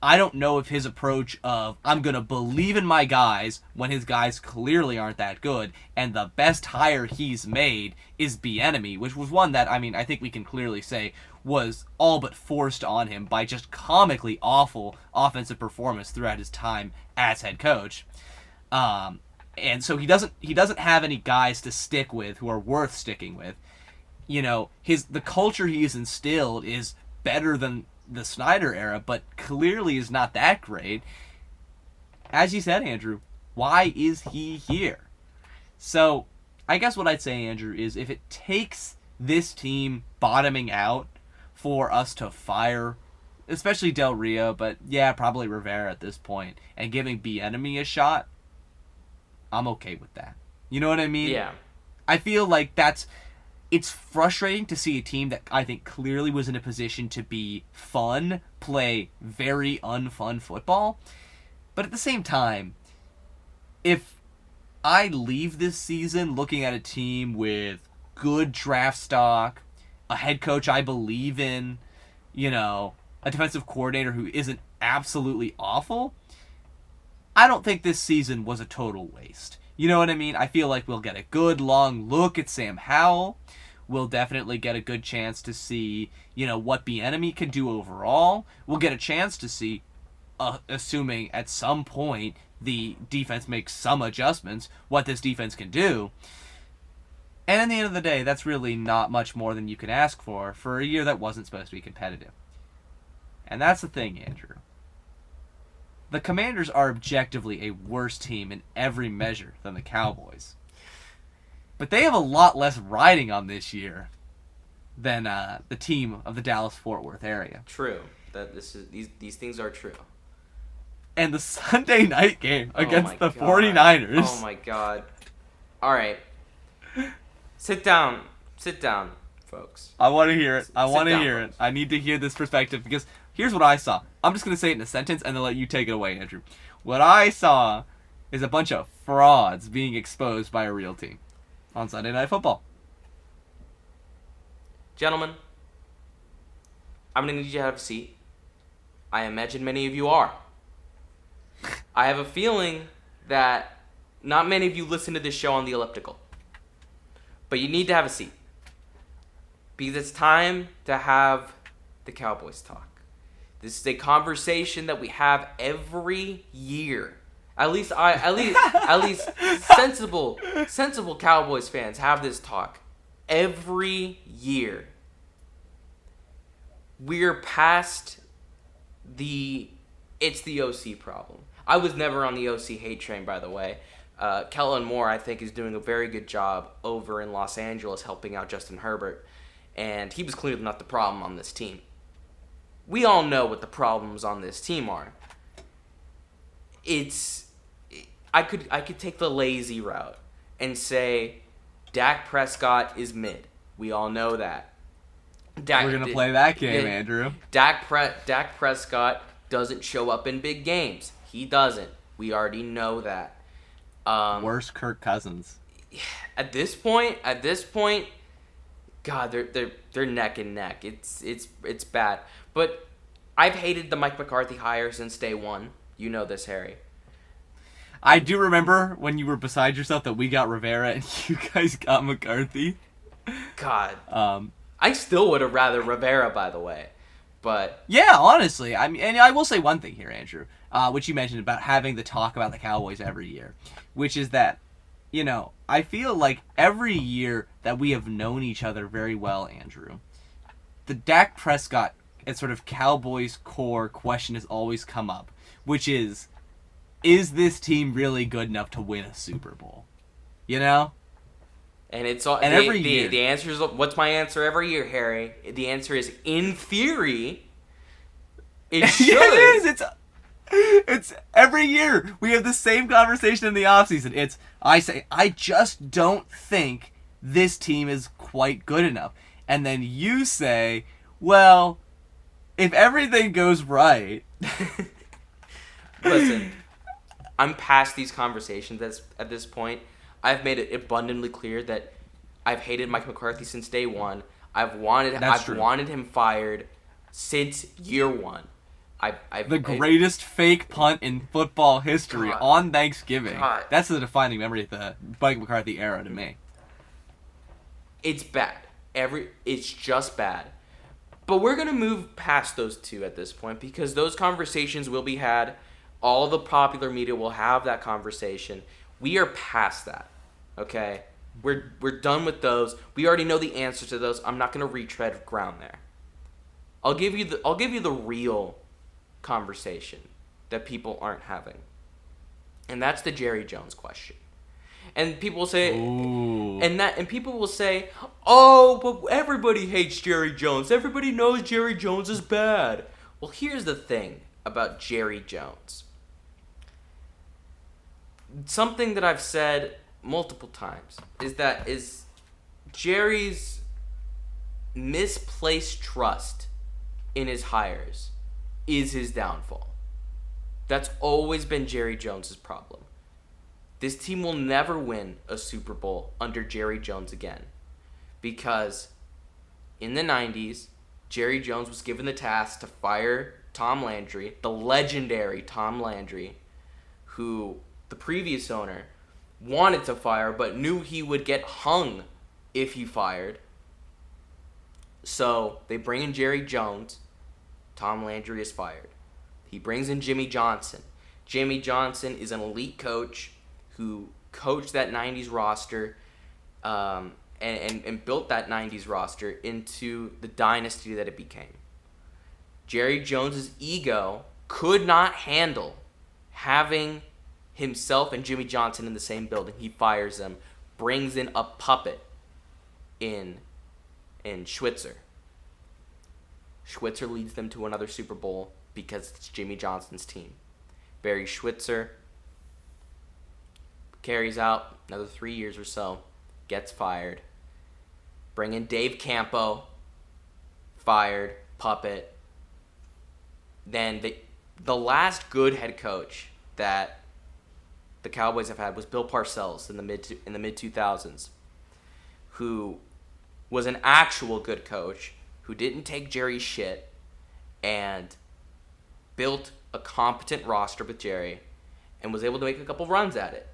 I don't know if his approach of, I'm going to believe in my guys when his guys clearly aren't that good, and the best hire he's made is Bieniemy, which was one that, I think we can clearly say was all but forced on him by just comically awful offensive performance throughout his time as head coach. And so he doesn't have any guys to stick with who are worth sticking with. The culture he's instilled is better than the Snyder era, but clearly is not that great. As you said, Andrew, why is he here? So, I guess what I'd say, Andrew, is if it takes this team bottoming out for us to fire, especially Del Rio, but yeah, probably Rivera at this point, and giving Bieniemy a shot, I'm okay with that. You know what I mean? Yeah. I feel like it's frustrating to see a team that I think clearly was in a position to be fun, play very unfun football. But at the same time, if I leave this season looking at a team with good draft stock, a head coach I believe in, a defensive coordinator who isn't absolutely awful, I don't think this season was a total waste. You know what I mean? I feel like we'll get a good long look at Sam Howell. We'll definitely get a good chance to see, what Bieniemy can do overall. We'll get a chance to see, assuming at some point the defense makes some adjustments, what this defense can do. And at the end of the day, that's really not much more than you can ask for a year that wasn't supposed to be competitive. And that's the thing, Andrew. The Commanders are objectively a worse team in every measure than the Cowboys. But they have a lot less riding on this year than the team of the Dallas-Fort Worth area. True. These things are true. And the Sunday night game against the 49ers. Oh my God. All right. Sit down, folks. I want to hear it. I need to hear this perspective because here's what I saw. I'm just going to say it in a sentence and then let you take it away, Andrew. What I saw is a bunch of frauds being exposed by a real team on Sunday Night Football. Gentlemen, I'm going to need you to have a seat. I imagine many of you are. I have a feeling that not many of you listen to this show on the elliptical. But you need to have a seat. Because it's time to have the Cowboys talk. This is a conversation that we have every year. At least sensible Cowboys fans have this talk every year. We're past it's the OC problem. I was never on the OC hate train, by the way. Kellen Moore, I think, is doing a very good job over in Los Angeles helping out Justin Herbert, and he was clearly not the problem on this team. We all know what the problems on this team are. I could take the lazy route and say Dak Prescott is mid. We all know that. We're going to play that game, Andrew. Dak Prescott doesn't show up in big games. He doesn't. We already know that. Worse Kirk Cousins. At this point, God, they're neck and neck. It's bad. But I've hated the Mike McCarthy hire since day one. You know this, Harry. I do remember when you were beside yourself that we got Rivera and you guys got McCarthy. God. I still would have rather Rivera, by the way. But yeah, honestly, I mean, and I will say one thing here, Andrew, which you mentioned about having the talk about the Cowboys every year, which is that, you know, I feel like every year that we have known each other very well, Andrew, the Dak Prescott and sort of Cowboys core question has always come up, which is this team really good enough to win a Super Bowl? You know? And it's all, and every year. The answer is, what's my answer every year, Harry? The answer is, in theory, it should. Yeah, it is. It's every year we have the same conversation in the offseason. I just don't think this team is quite good enough. And then you say, well, if everything goes right. Listen, I'm past these conversations at this point. I've made it abundantly clear that I've hated Mike McCarthy since day one. I've wanted him fired since year one. The greatest fake punt in football history on Thanksgiving. God. That's the defining memory of the Mike McCarthy era to me. It's bad. It's just bad. But we're going to move past those two at this point because those conversations will be had. All the popular media will have that conversation. We are past that. Okay? We're done with those. We already know the answer to those. I'm not going to retread ground there. I'll give you the real conversation that people aren't having. And that's the Jerry Jones question. And people will say and people will say, "Oh, but everybody hates Jerry Jones. Everybody knows Jerry Jones is bad." Well, here's the thing about Jerry Jones. Something that I've said multiple times is Jerry's misplaced trust in his hires is his downfall. That's always been Jerry Jones' problem. This team will never win a Super Bowl under Jerry Jones again. Because in the 90s, Jerry Jones was given the task to fire Tom Landry, the legendary Tom Landry, who the previous owner wanted to fire but knew he would get hung if he fired. So they bring in Jerry Jones. Tom Landry is fired. He brings in Jimmy Johnson. Jimmy Johnson is an elite coach who coached that 90s roster and built that 90s roster into the dynasty that it became. Jerry Jones's ego could not handle having himself and Jimmy Johnson in the same building. He fires them, brings in a puppet in Schwitzer. Schwitzer leads them to another Super Bowl because it's Jimmy Johnson's team. Barry Schwitzer carries out another 3 years or so, gets fired. Bring in Dave Campo, fired, puppet. Then the last good head coach that the Cowboys have had was Bill Parcells in the mid 2000s, who was an actual good coach who didn't take Jerry's shit and built a competent roster with Jerry and was able to make a couple runs at it.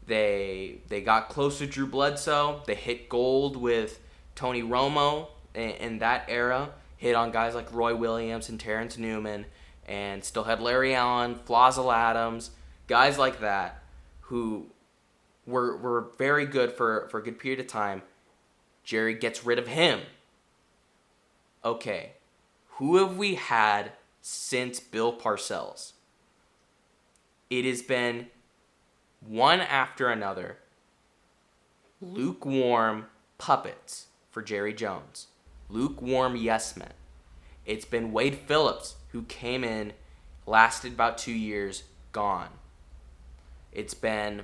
They got close to Drew Bledsoe. They hit gold with Tony Romo in that era. Hit on guys like Roy Williams and Terrence Newman, and still had Larry Allen, Flozell Adams, guys like that who were very good for a good period of time. Jerry gets rid of him. Okay, who have we had since Bill Parcells? It has been one after another lukewarm puppets for Jerry Jones. Lukewarm yes men. It's been Wade Phillips, who came in, lasted about 2 years, gone. It's been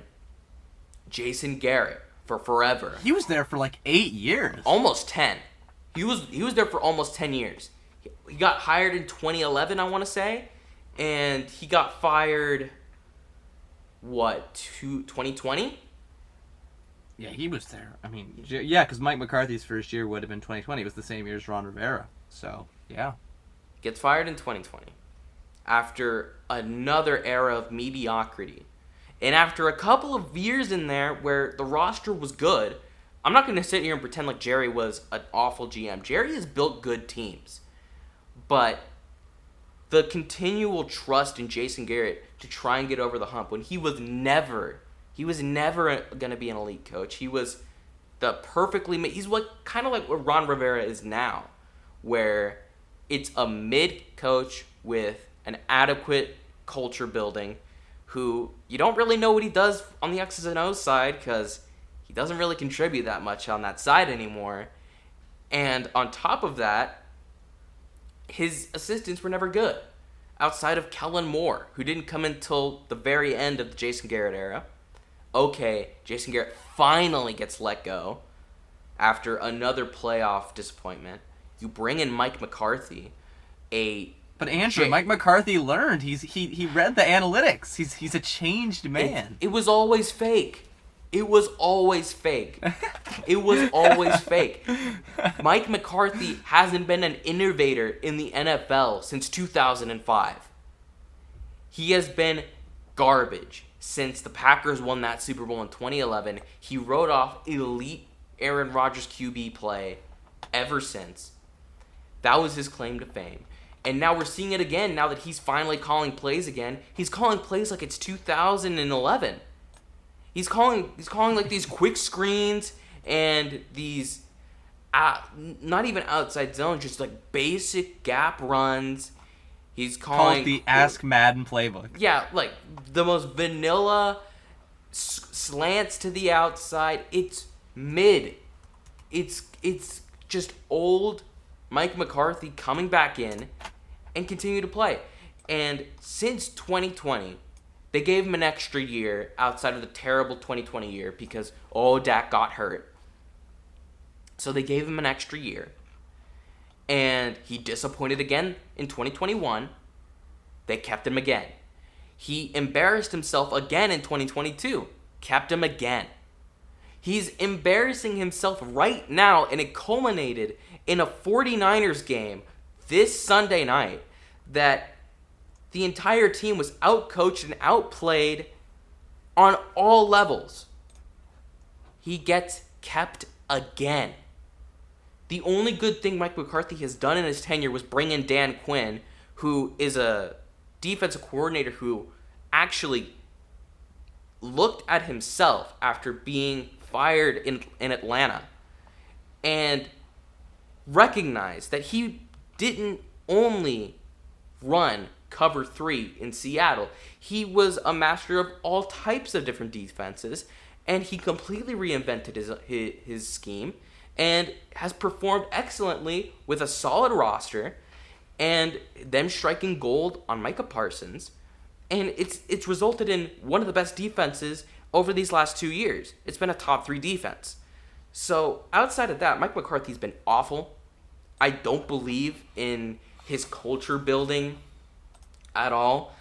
Jason Garrett for forever. He was there for like 8 years. Almost 10. He was there for almost 10 years. He got hired in 2011, I want to say, and he got fired, 2020? Yeah, he was there. I mean, yeah, because Mike McCarthy's first year would have been 2020. It was the same year as Ron Rivera. So, yeah. Gets fired in 2020 after another era of mediocrity. And after a couple of years in there where the roster was good, I'm not going to sit here and pretend like Jerry was an awful GM. Jerry has built good teams. But the continual trust in Jason Garrett to try and get over the hump when he was never going to be an elite coach. He was the he's kind of like what Ron Rivera is now, where it's a mid coach with an adequate culture building who you don't really know what he does on the X's and O's side because he doesn't really contribute that much on that side anymore. And on top of that, his assistants were never good, outside of Kellen Moore, who didn't come until the very end of the Jason Garrett era. Okay, Jason Garrett finally gets let go after another playoff disappointment. You bring in Mike McCarthy, But Andrew, Mike McCarthy learned. He read the analytics. He's a changed man. It was always fake. It was always fake. It was always fake. Mike McCarthy hasn't been an innovator in the NFL since 2005. He has been garbage since the Packers won that Super Bowl in 2011. He wrote off elite Aaron Rodgers QB play ever since. That was his claim to fame. And now we're seeing it again now that he's finally calling plays again. He's calling plays like it's 2011. He's calling like these quick screens and these not even outside zones, just like basic gap runs. He's calling Yeah, like the most vanilla slants to the outside. It's mid. It's just old Mike McCarthy coming back in and continue to play. And since 2020, they gave him an extra year outside of the terrible 2020 year because, Dak got hurt. So they gave him an extra year. And he disappointed again in 2021. They kept him again. He embarrassed himself again in 2022. Kept him again. He's embarrassing himself right now, and it culminated in a 49ers game this Sunday night that the entire team was outcoached and outplayed on all levels. He gets kept again. The only good thing Mike McCarthy has done in his tenure was bring in Dan Quinn, who is a defensive coordinator who actually looked at himself after being fired in Atlanta and recognized that he didn't only run cover 3 in Seattle. He was a master of all types of different defenses, and he completely reinvented his scheme and has performed excellently with a solid roster and them striking gold on Micah Parsons. And it's resulted in one of the best defenses over these last 2 years. It's been a top 3 defense. So outside of that, Mike McCarthy's been awful. I don't believe in his culture building at all.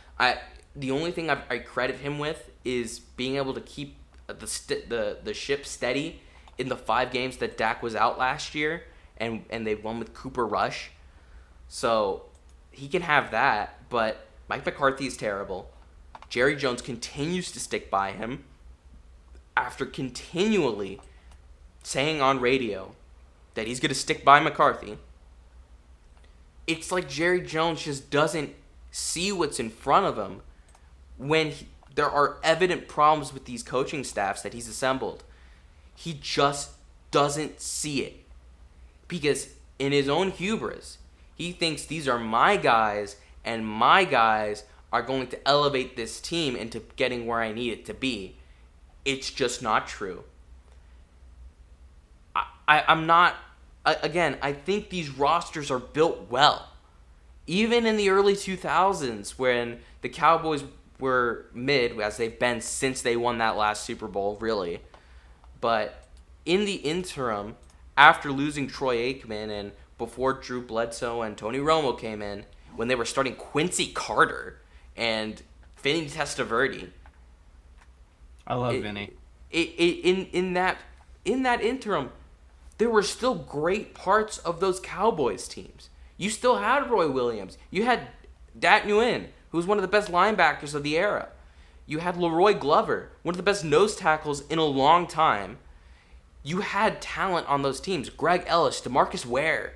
The only thing I credit him with is being able to keep the ship steady in the 5 games that Dak was out last year, and they won with Cooper Rush. So he can have that, but Mike McCarthy is terrible. Jerry Jones continues to stick by him after continually saying on radio that he's going to stick by McCarthy. It's like Jerry Jones just doesn't see what's in front of him when there are evident problems with these coaching staffs that he's assembled. He just doesn't see it. Because in his own hubris, he thinks these are my guys, and my guys are going to elevate this team into getting where I need it to be. It's just not true. I'm not... Again, I think these rosters are built well. Even in the early 2000s, when the Cowboys were mid, as they've been since they won that last Super Bowl, really. But in the interim, after losing Troy Aikman and before Drew Bledsoe and Tony Romo came in, when they were starting Quincy Carter and Vinny Testaverde. I love Vinny. In that interim, there were still great parts of those Cowboys teams. You still had Roy Williams. You had Dat Nguyen, who was one of the best linebackers of the era. You had Leroy Glover, one of the best nose tackles in a long time. You had talent on those teams. Greg Ellis, DeMarcus Ware.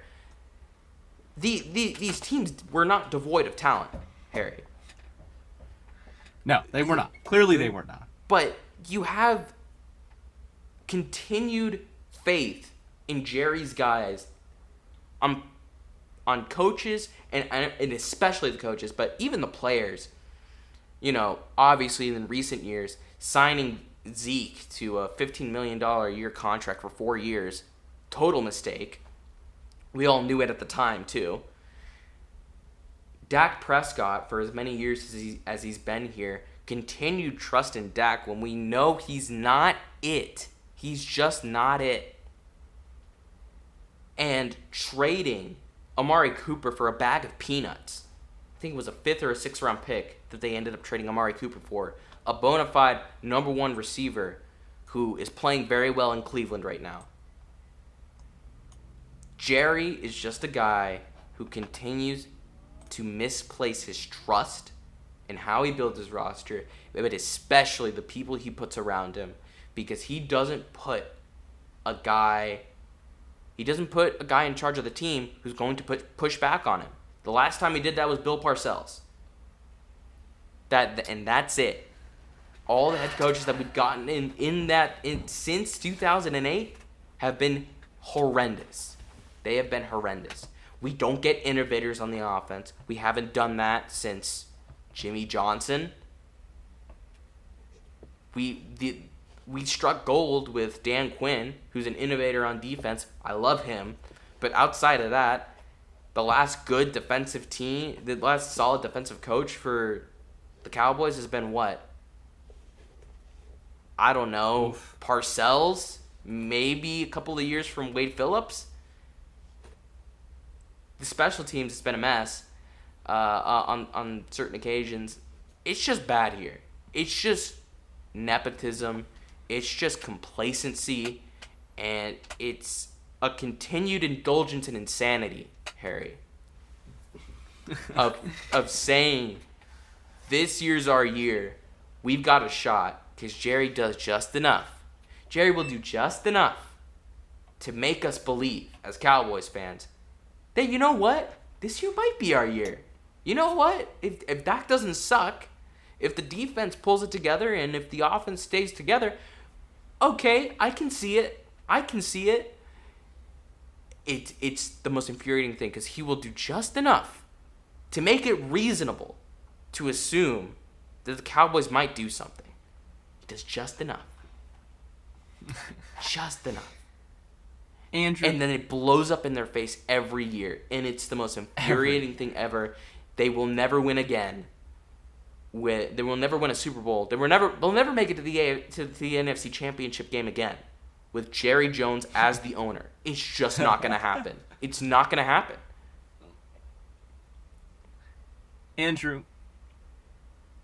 These teams were not devoid of talent, Harry. No, they were not. Clearly they were not. But you have continued faith in Jerry's guys on coaches and especially the coaches, but even the players. You know, obviously in recent years, signing Zeke to a $15 million a year contract for 4 years, total mistake. We all knew it at the time, too. Dak Prescott, for as many years as he's been here, continued trust in Dak when we know he's not it. He's just not it. And trading Amari Cooper for a bag of peanuts. I think it was a 5th or a 6th round pick that they ended up trading Amari Cooper for. A bona fide number 1 receiver who is playing very well in Cleveland right now. Jerry is just a guy who continues to misplace his trust in how he builds his roster, but especially the people he puts around him, because he doesn't put a guy in charge of the team who's going to push back on him. The last time he did that was Bill Parcells. And that's it. All the head coaches that we've gotten in since 2008 have been horrendous. They have been horrendous. We don't get innovators on the offense. We haven't done that since Jimmy Johnson. We struck gold with Dan Quinn, who's an innovator on defense. I love him. But outside of that, the last solid defensive coach for the Cowboys has been what? I don't know. Oof. Parcells? Maybe a couple of years from Wade Phillips? The special teams has been a mess on certain occasions. It's just bad here. It's just nepotism. It's just complacency. And it's a continued indulgence in insanity, Harry. of saying, this year's our year. We've got a shot. Because Jerry does just enough. Jerry will do just enough to make us believe, as Cowboys fans, that, you know what? This year might be our year. You know what? If Dak doesn't suck, if the defense pulls it together, and if the offense stays together, okay, I can see it. It's the most infuriating thing, because he will do just enough to make it reasonable to assume that the Cowboys might do something. He does just enough. Just enough. Andrew. And then it blows up in their face every year. And it's the most infuriating thing ever. They will never win again. They will never win a Super Bowl. They'll never make it to the NFC Championship game again with Jerry Jones as the owner. It's just not going to happen. It's not going to happen. Andrew,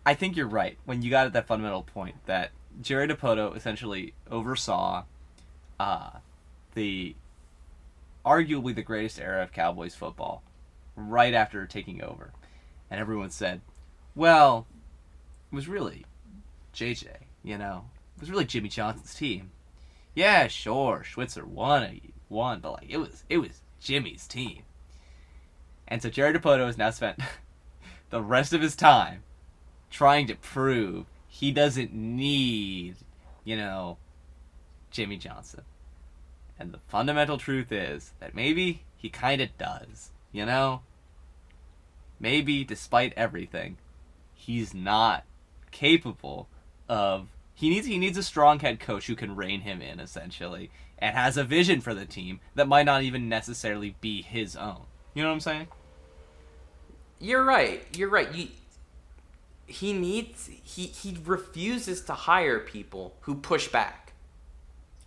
I think you're right when you got at that fundamental point that Jerry Dipoto essentially oversaw the arguably the greatest era of Cowboys football right after taking over. And everyone said, well, it was really JJ, It was really Jimmy Johnson's team. Yeah, sure, Schwitzer won, but like it was Jimmy's team. And so Jerry Dipoto has now spent the rest of his time trying to prove he doesn't need, Jimmy Johnson. And the fundamental truth is that maybe he kind of does, Maybe, despite everything, he's not capable of... He needs a strong head coach who can rein him in, essentially, and has a vision for the team that might not even necessarily be his own. You know what I'm saying? You're right. He refuses to hire people who push back.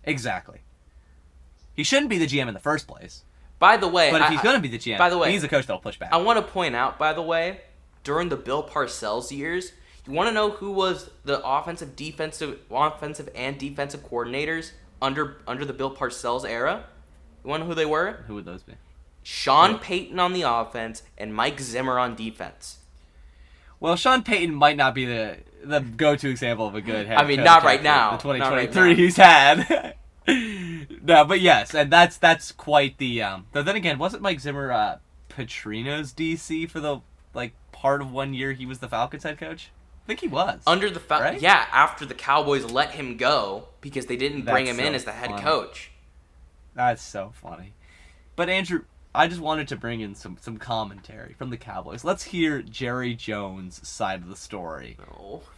Exactly. He shouldn't be the GM in the first place. By the way, but if he's going to be the GM, he needs a coach that'll push back. I want to point out, by the way, during the Bill Parcells years, you want to know who was the offensive, and defensive coordinators under the Bill Parcells era? You want to know who they were? Who would those be? Sean Payton on the offense and Mike Zimmer on defense. Well, Sean Payton might not be the go-to example of a good head coach. Not right now. The 2023 he's had. No, but yes, and that's quite the. But then again, wasn't Mike Zimmer Petrino's DC for the part of 1 year he was the Falcons head coach? I think he was. Under the right? Yeah, after the Cowboys let him go because they didn't bring him in as the head coach. That's so funny. But Andrew, I just wanted to bring in some commentary from the Cowboys. Let's hear Jerry Jones' side of the story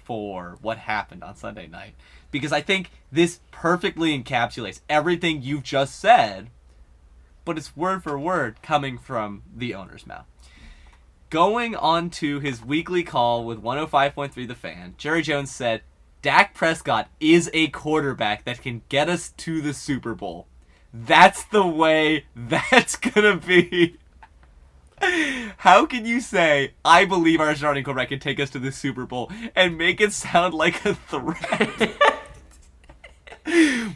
for what happened on Sunday night. Because I think this perfectly encapsulates everything you've just said, but it's word for word coming from the owner's mouth. Going on to his weekly call with 105.3 The Fan, Jerry Jones said, Dak Prescott is a quarterback that can get us to the Super Bowl. That's the way that's gonna be. How can you say, I believe our starting quarterback can take us to the Super Bowl, and make it sound like a threat?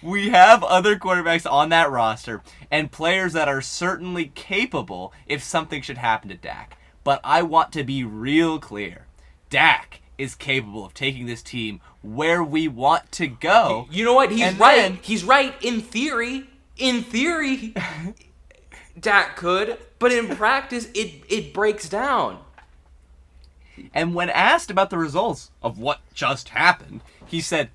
We have other quarterbacks on that roster, and players that are certainly capable if something should happen to Dak. But I want to be real clear. Dak is capable of taking this team where we want to go. You know what? He's right in theory. In theory, Dak could, but in practice, it breaks down. And when asked about the results of what just happened, he said,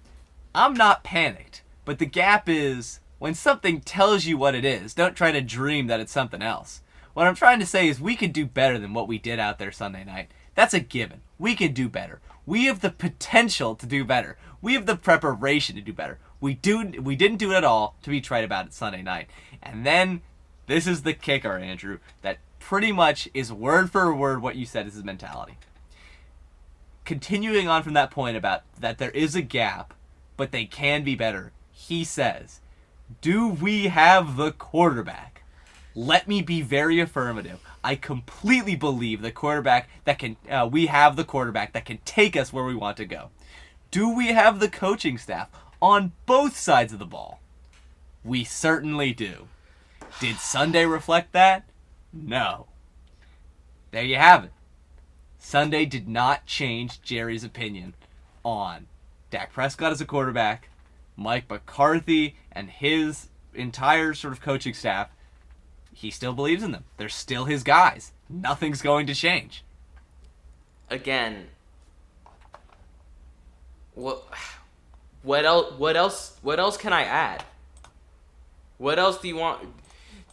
I'm not panicked, but the gap is when something tells you what it is, don't try to dream that it's something else. What I'm trying to say is we can do better than what we did out there Sunday night. That's a given. We can do better. We have the potential to do better. We have the preparation to do better. We didn't do it at all to be trite about it Sunday night. And then, this is the kicker, Andrew, that pretty much is word for word what you said is his mentality. Continuing on from that point about that there is a gap, but they can be better, he says, do we have the quarterback? Let me be very affirmative. I completely believe we have the quarterback that can take us where we want to go. Do we have the coaching staff on both sides of the ball? We certainly do. Did Sunday reflect that? No. There you have it. Sunday did not change Jerry's opinion on Dak Prescott as a quarterback, Mike McCarthy and his entire sort of coaching staff. He still believes in them. They're still his guys. Nothing's going to change. Again, what else can I add? What else do you want?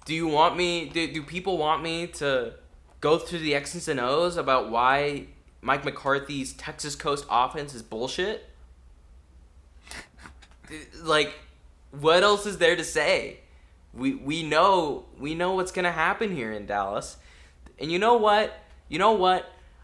Do people want me to go through the X's and O's about why Mike McCarthy's Texas Coast offense is bullshit? What else is there to say? We know what's gonna happen here in Dallas, and you know what?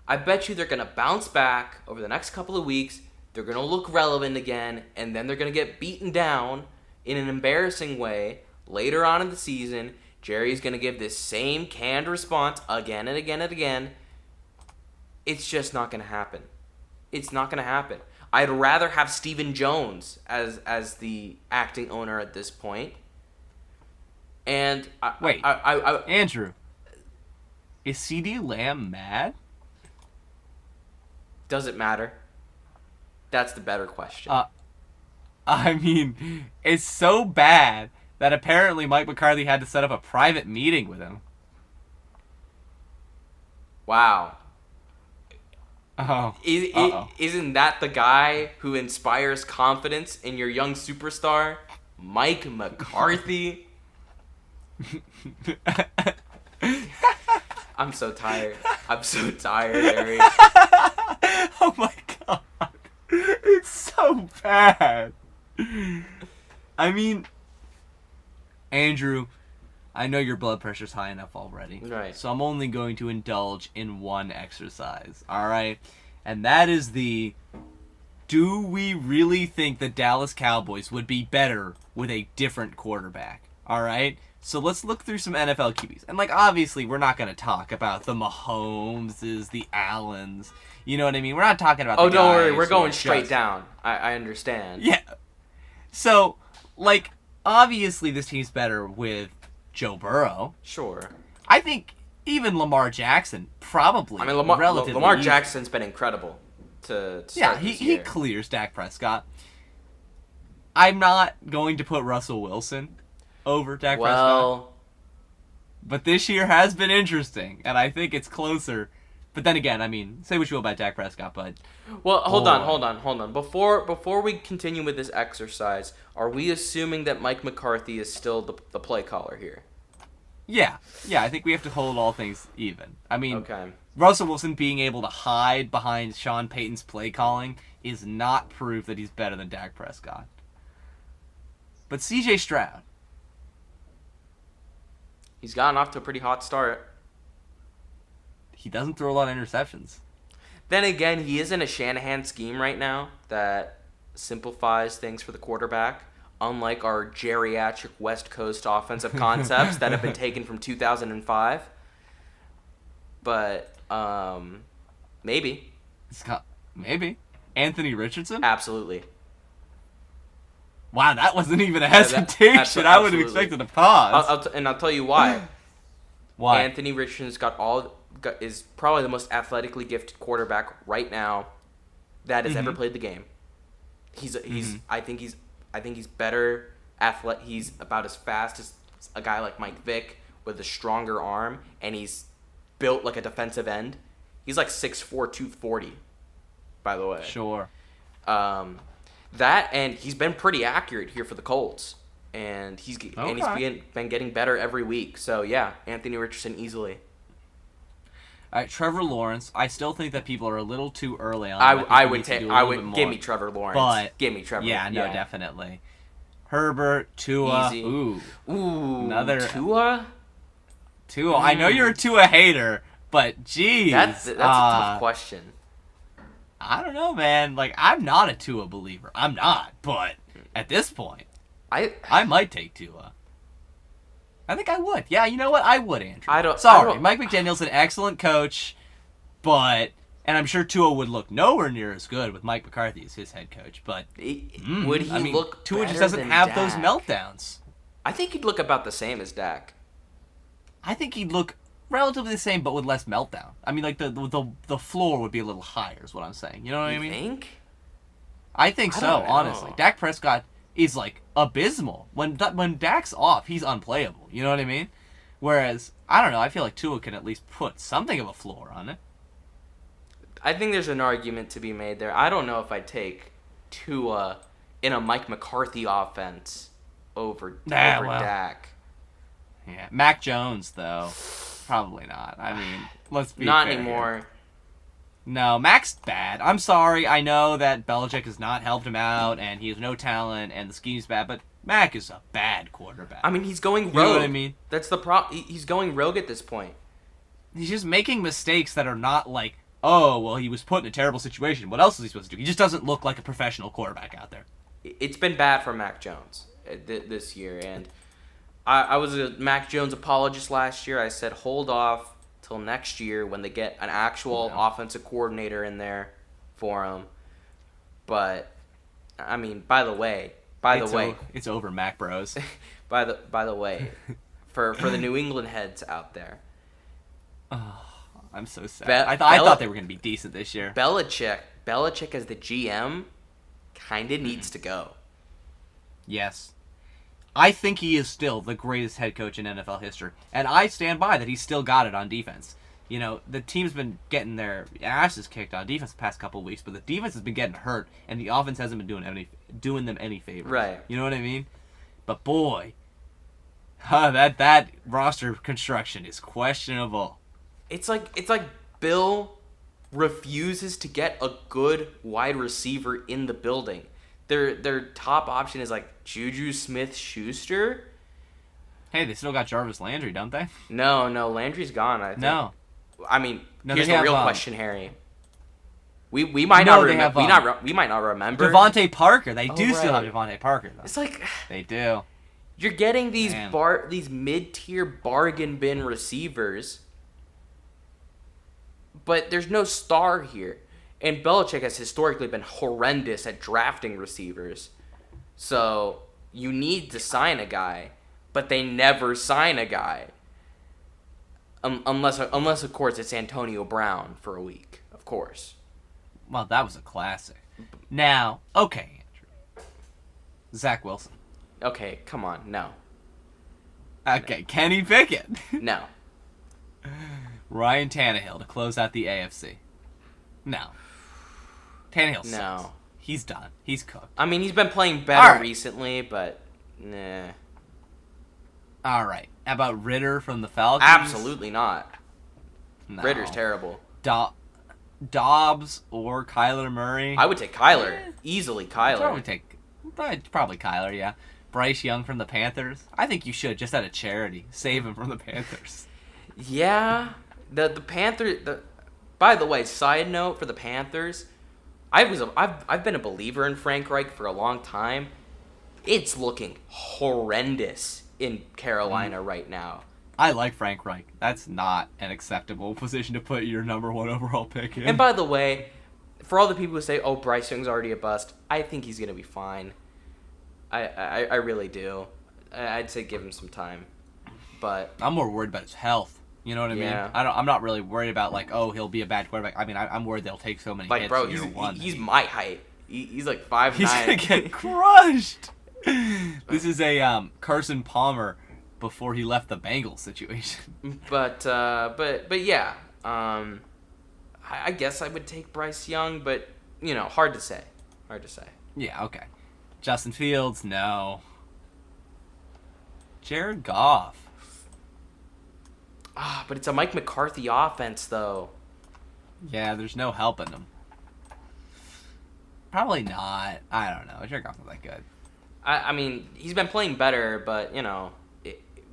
I bet you they're gonna bounce back over the next couple of weeks. They're gonna look relevant again, and then they're gonna get beaten down in an embarrassing way later on in the season. Jerry's gonna give this same canned response again and again and again. It's just not gonna happen. It's not going to happen. I'd rather have Stephen Jones as the acting owner at this point. And Andrew, is CD Lamb mad? Does it matter? That's the better question. I mean, it's so bad that apparently Mike McCarthy had to set up a private meeting with him. Wow. Oh. Isn't that the guy who inspires confidence in your young superstar, Mike McCarthy? I'm so tired. Harry. Oh my god. It's so bad. I mean, Andrew, I know your blood pressure's high enough already. Right. So I'm only going to indulge in one exercise, alright? And that is do we really think the Dallas Cowboys would be better with a different quarterback? Alright? So let's look through some NFL QBs. And, obviously, we're not going to talk about the Mahomeses, the Allens. You know what I mean? We're not talking about the guys. Oh, don't worry. We're going straight down. I understand. Yeah. So, obviously this team's better with Joe Burrow. Sure. I think even Lamar Jackson probably. I mean, Lamar Jackson's been incredible to start this year. He clears Dak Prescott. I'm not going to put Russell Wilson over Dak Prescott. But this year has been interesting, and I think it's closer. But then again, I mean, say what you will about Dak Prescott, but... Well, hold on. Before we continue with this exercise, are we assuming that Mike McCarthy is still the play caller here? Yeah, I think we have to hold all things even. I mean, okay. Russell Wilson being able to hide behind Sean Payton's play calling is not proof that he's better than Dak Prescott. But CJ Stroud... He's gotten off to a pretty hot start. He doesn't throw a lot of interceptions. Then again, he is in a Shanahan scheme right now that simplifies things for the quarterback, unlike our geriatric West Coast offensive concepts that have been taken from 2005. But, maybe. Maybe. Anthony Richardson? Absolutely. Wow, that wasn't even a hesitation. I would have expected a pause. I'll tell you why. Why? Anthony Richardson's is probably the most athletically gifted quarterback right now that has ever played the game. I think he's better athlete. He's about as fast as a guy like Mike Vick with a stronger arm, and he's built like a defensive end. He's like 6'4", 240, by the way. Sure. That, and he's been pretty accurate here for the Colts, and he's been getting better every week. So yeah, Anthony Richardson easily. All right, Trevor Lawrence. I still think that people are a little too early on. I would give me Trevor Lawrence. But give me Trevor. Yeah, no, definitely. Herbert, Tua. Easy. Ooh, another Tua. I know you're a Tua hater, but geez, that's a tough question. I don't know, man. I'm not a Tua believer. I'm not, but at this point, I might take Tua. I think I would. Yeah, you know what? I would, Andrew. Sorry, Mike McDaniel's an excellent coach, and I'm sure Tua would look nowhere near as good with Mike McCarthy as his head coach. But would he look? Tua just doesn't have Dak? Those meltdowns. I think he'd look about the same as Dak. I think he'd look relatively the same, but with less meltdown. I mean, the floor would be a little higher, is what I'm saying. You know what I mean? Think? I think so, honestly. Dak Prescott is abysmal. When Dak's off, he's unplayable. You know what I mean? Whereas, I don't know, I feel like Tua can at least put something of a floor on it. I think there's an argument to be made there. I don't know if I'd take Tua in a Mike McCarthy offense over Dak. Yeah, Mac Jones, though. Probably not. I mean, let's be not fair anymore. Here. No, Mac's bad. I'm sorry. I know that Belichick has not helped him out, and he has no talent, and the scheme's bad, but Mac is a bad quarterback. I mean, he's going rogue. You know what I mean? That's the problem. He's going rogue at this point. He's just making mistakes that are not oh, well, he was put in a terrible situation. What else is he supposed to do? He just doesn't look like a professional quarterback out there. It's been bad for Mac Jones this year, and I was a Mac Jones apologist last year. I said hold off till next year when they get an actual offensive coordinator in there for him. But I mean, by the way, it's over, Mac Bros. by the way, for the New England heads out there, Oh, I'm so sad. I thought they were going to be decent this year. Belichick as the GM, kind of needs to go. Yes. I think he is still the greatest head coach in NFL history. And I stand by that he's still got it on defense. You know, the team's been getting their asses kicked on defense the past couple of weeks, but the defense has been getting hurt, and the offense hasn't been doing them any favors. Right. You know what I mean? But boy, that roster construction is questionable. It's like Bill refuses to get a good wide receiver in the building. Their top option is like Juju Smith-Schuster. Hey, they still got Jarvis Landry, don't they? No, Landry's gone, I think. No. I mean, No, here's they the have, real question, Harry. We might not remember. We might not remember. Devontae Parker. They Oh, do still have right. Devontae Parker, though. It's like They do. you're getting these Man. these mid-tier bargain bin receivers, but there's no star here. And Belichick has historically been horrendous at drafting receivers. So you need to sign a guy, but they never sign a guy. Unless of course it's Antonio Brown for a week, of course. Well, that was a classic. Now, okay, Andrew. Zach Wilson. Okay, come on, no. Okay, Kenny Pickett. No. Ryan Tannehill to close out the AFC. No. Tannehill sucks. No. He's done. He's cooked. I mean, he's been playing better All right. recently, but nah. All right. How about Ritter from the Falcons? Absolutely not. No. Ritter's terrible. Dobbs or Kyler Murray? I would take Kyler. Easily Kyler. Probably Kyler, yeah. Bryce Young from the Panthers? I think you should, just out of charity. Save him from the Panthers. Yeah. The Panthers... By the way, side note for the Panthers, I've been a believer in Frank Reich for a long time. It's looking horrendous in Carolina right now. I like Frank Reich. That's not an acceptable position to put your number one overall pick in. And by the way, for all the people who say, "Oh, Bryce Young's already a bust," I think he's gonna be fine. I really do. I'd say give him some time, but I'm more worried about his health. You know what I Yeah. mean? I'm not really worried about like, oh, he'll be a bad quarterback. I mean, I'm worried they'll take so many like, hits bro, year one. he's my height. He's like 5'9". He's gonna get crushed. This is a Carson Palmer before he left the Bengals situation. But yeah. I guess I would take Bryce Young, but hard to say. Yeah, okay. Justin Fields, no. Jared Goff. But it's a Mike McCarthy offense, though. Yeah, there's no helping him. Probably not. I don't know. Jared Goff's not that good. I mean, he's been playing better, but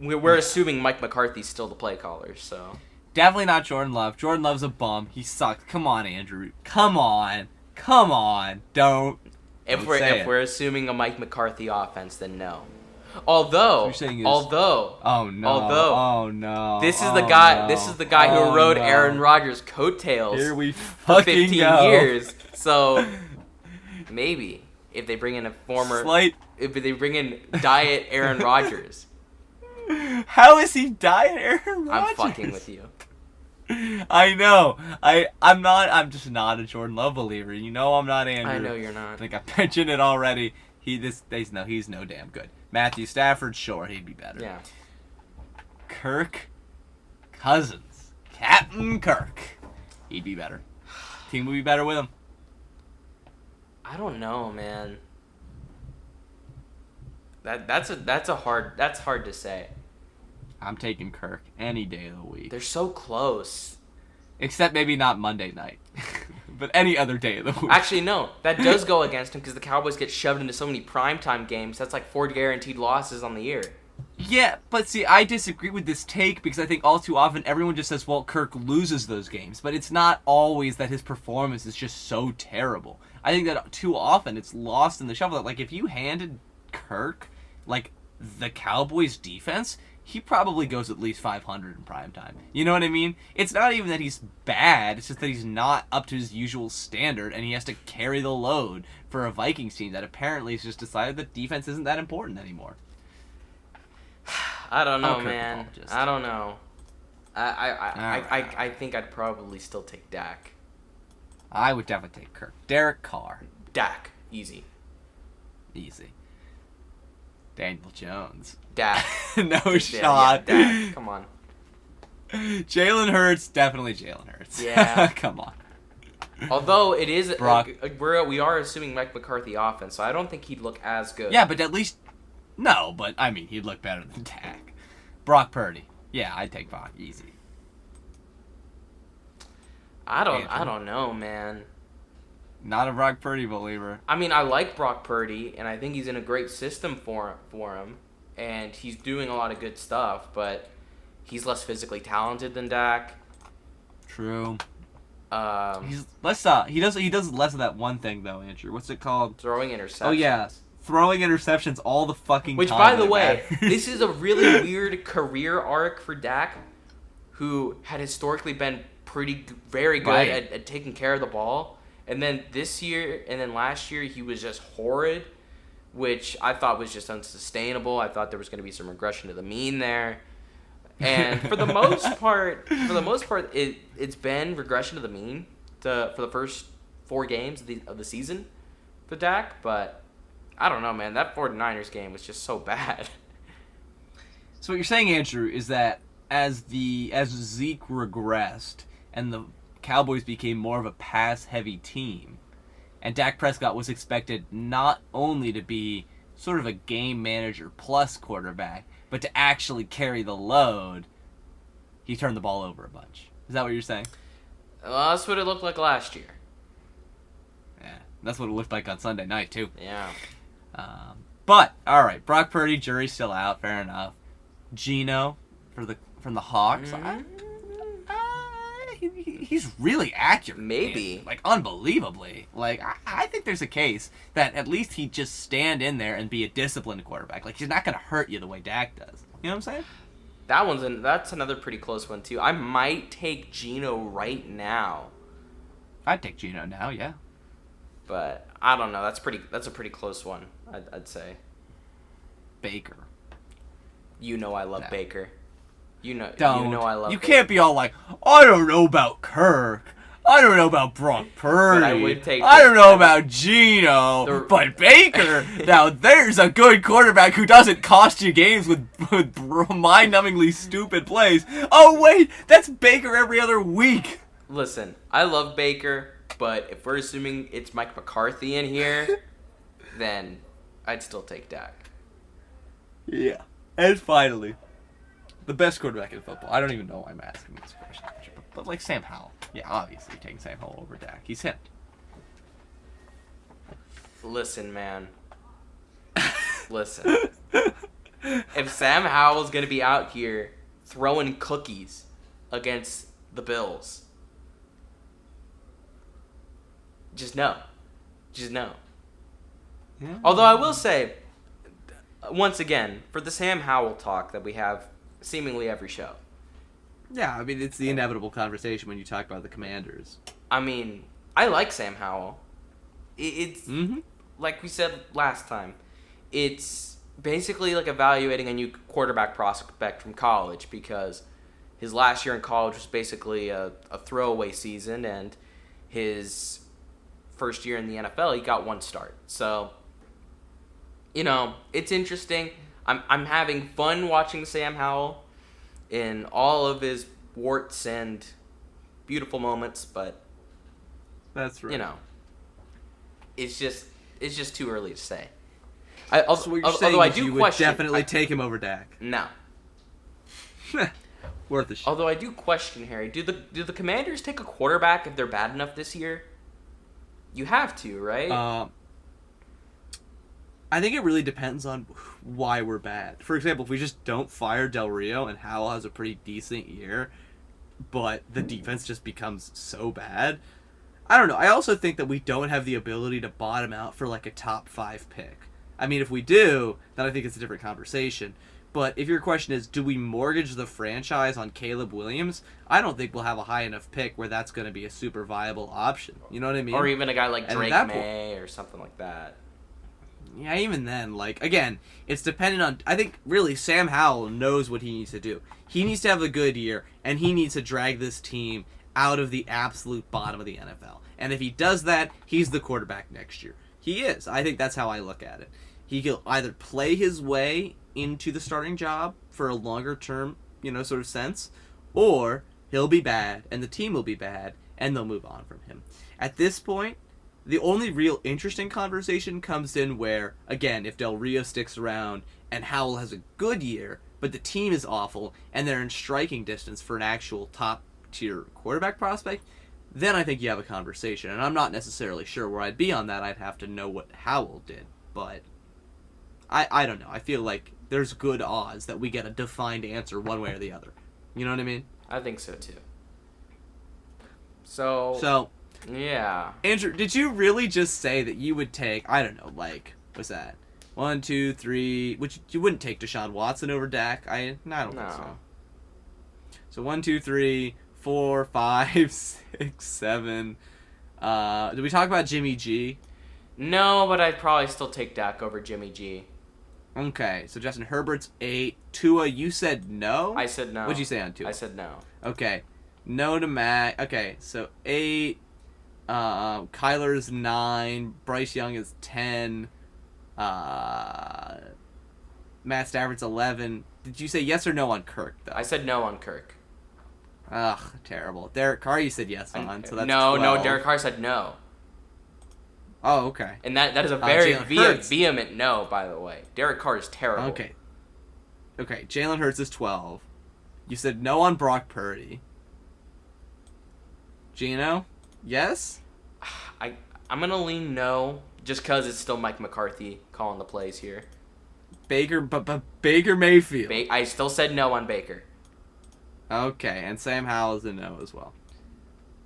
we're assuming Mike McCarthy's still the play caller, so. Definitely not Jordan Love. Jordan Love's a bum. He sucks. Come on, Andrew. Come on. Don't. If say we're assuming a Mike McCarthy offense, then no. Although, oh no, this is the guy who rode Aaron Rodgers' coattails Here we for fucking 15 go. years. So maybe if they bring in if they bring in Diet Aaron Rodgers, How is he Diet Aaron Rodgers? I'm fucking with you. I know. I'm just not a Jordan Love believer. You know I'm not, Andrew. I know you're not. I think I mentioned it already. He's no damn good. Matthew Stafford, sure, he'd be better. Yeah. Kirk Cousins. Captain Kirk. He'd be better. Team would be better with him. I don't know, man. That's hard to say. I'm taking Kirk any day of the week. They're so close. Except maybe not Monday night. But any other day of the week. Actually, no. That does go against him because the Cowboys get shoved into so many primetime games. That's like 4 guaranteed losses on the year. Yeah, but see, I disagree with this take because I think all too often everyone just says, well, Kirk loses those games. But it's not always that his performance is just so terrible. I think that too often it's lost in the shuffle. Like, if you handed Kirk, like, the Cowboys defense, he probably goes at least 500 in prime time. You know what I mean? It's not even that he's bad. It's just that he's not up to his usual standard, and he has to carry the load for a Vikings team that apparently has just decided that defense isn't that important anymore. I don't know, I'm a man. apologist. I don't know. I Alright. think I'd probably still take Dak. I would definitely take Kirk. Derek Carr. Dak, easy. Easy. Daniel Jones. Dak. No shot. Yeah, Dak. Come on. Jalen Hurts, definitely Jalen Hurts. Yeah. Come on. Although it is, Brock. we are assuming Mike McCarthy offense, so I don't think he'd look as good. Yeah, but at least, no, but I mean, he'd look better than Dak. Brock Purdy. Yeah, I'd take Brock easy. I Andrew. don't know, man. Not a Brock Purdy believer. I mean, I like Brock Purdy, and I think he's in a great system for him, and he's doing a lot of good stuff, but he's less physically talented than Dak. True. Um, He's less. He does less of that one thing though, Andrew. What's it called? throwing interceptions. Oh yeah, throwing interceptions all the fucking Which, time. by the that way, matters. this is a really weird career arc for Dak, who had historically been very good Right. at taking care of the ball. And then this year, and then last year, he was just horrid, which I thought was just unsustainable. I thought there was going to be some regression to the mean there. And for the most part, it's been regression to the mean for the first 4 games of the season for Dak. But I don't know, man. That 49ers game was just so bad. So what you're saying, Andrew, is that as Zeke regressed and the Cowboys became more of a pass-heavy team, and Dak Prescott was expected not only to be sort of a game manager plus quarterback, but to actually carry the load, he turned the ball over a bunch. Is that what you're saying? Well, that's what it looked like last year. Yeah, that's what it looked like on Sunday night, too. Yeah. But, all right, Brock Purdy, jury's still out, fair enough. Geno from the Hawks. Mhm. He's really accurate. Maybe. Man. Like, unbelievably. Like, I think there's a case that at least he'd just stand in there and be a disciplined quarterback. Like, he's not going to hurt you the way Dak does. You know what I'm saying? That's another pretty close one, too. I might take Geno right now, I'd take Geno now, yeah. but I don't know. That's a pretty close one, I'd say. Baker. You know I love No. Baker. You know I love You Baker. can't be all like, I don't know about Kirk. I don't know about Brock Purdy. But I would take I don't know about Geno. But Baker, now there's a good quarterback who doesn't cost you games with mind-numbingly stupid plays. Oh, wait, that's Baker every other week. Listen, I love Baker, but if we're assuming it's Mike McCarthy in here, then I'd still take Dak. Yeah. And finally, the best quarterback in football. I don't even know why I'm asking this question. But like Sam Howell. Yeah, obviously taking Sam Howell over Dak. He's him. Listen, man. Listen. If Sam Howell's going to be out here throwing cookies against the Bills, just know. Just know. Yeah. Although I will say, once again, for the Sam Howell talk that we have seemingly every show, Yeah, I mean, it's the inevitable conversation when you talk about the Commanders. I mean, I like Sam Howell. It's, Mm-hmm. like we said last time, it's basically like evaluating a new quarterback prospect from college, because his last year in college was basically a throwaway season, and his first year in the NFL, he got 1 start. So, you know, it's interesting. I'm having fun watching Sam Howell in all of his warts and beautiful moments, but That's right. you know, it's just too early to say. So what you're saying although I is do you question, would definitely take him over Dak. no. Worth a shot. Although I do question, Harry, do the Commanders take a quarterback if they're bad enough this year? You have to, right? I think it really depends on why we're bad. For example, if we just don't fire Del Rio and Howell has a pretty decent year, but the defense just becomes so bad, I don't know. I also think that we don't have the ability to bottom out for like a top 5 pick. I mean, if we do, then I think it's a different conversation. But if your question is, do we mortgage the franchise on Caleb Williams? I don't think we'll have a high enough pick where that's going to be a super viable option. You know what I mean? Or even a guy like And Drake at that May or something like that. Yeah, even then, like, again, it's dependent on... I think, really, Sam Howell knows what he needs to do. He needs to have a good year, and he needs to drag this team out of the absolute bottom of the NFL. And if he does that, he's the quarterback next year. He is. I think that's how I look at it. He can either play his way into the starting job for a longer term, sort of sense, or he'll be bad, and the team will be bad, and they'll move on from him. At this point, the only real interesting conversation comes in where, again, if Del Rio sticks around and Howell has a good year, but the team is awful, and they're in striking distance for an actual top-tier quarterback prospect, then I think you have a conversation. And I'm not necessarily sure where I'd be on that. I'd have to know what Howell did. But I don't know. I feel like there's good odds that we get a defined answer one way or the other. You know what I mean? I think so, too. So yeah. Andrew, did you really just say that you would take, I don't know, like, what's that? 1, 2, 3, which you wouldn't take Deshaun Watson over Dak? I don't think so. So 1, 2, 3, 4, 5, 6, 7. Did we talk about Jimmy G? No, but I'd probably still take Dak over Jimmy G. Okay, so Justin Herbert's 8. Tua, you said no? I said no. What'd you say on Tua? I said no. Okay. No to Matt. Okay, so 8. Kyler's 9. Bryce Young is 10. Matt Stafford's 11. Did you say yes or no on Kirk, though? I said no on Kirk. Ugh, terrible. Derek Carr you said yes on, so that's No, 12. Derek Carr said no. Oh, okay. And that is a very Jalen vehement no, by the way. Derek Carr is terrible. Okay, Jalen Hurts is 12. You said no on Brock Purdy. Gino? Yes? I'm going to lean no, just because it's still Mike McCarthy calling the plays here. Baker Mayfield. I still said no on Baker. Okay, and Sam Howell is a no as well.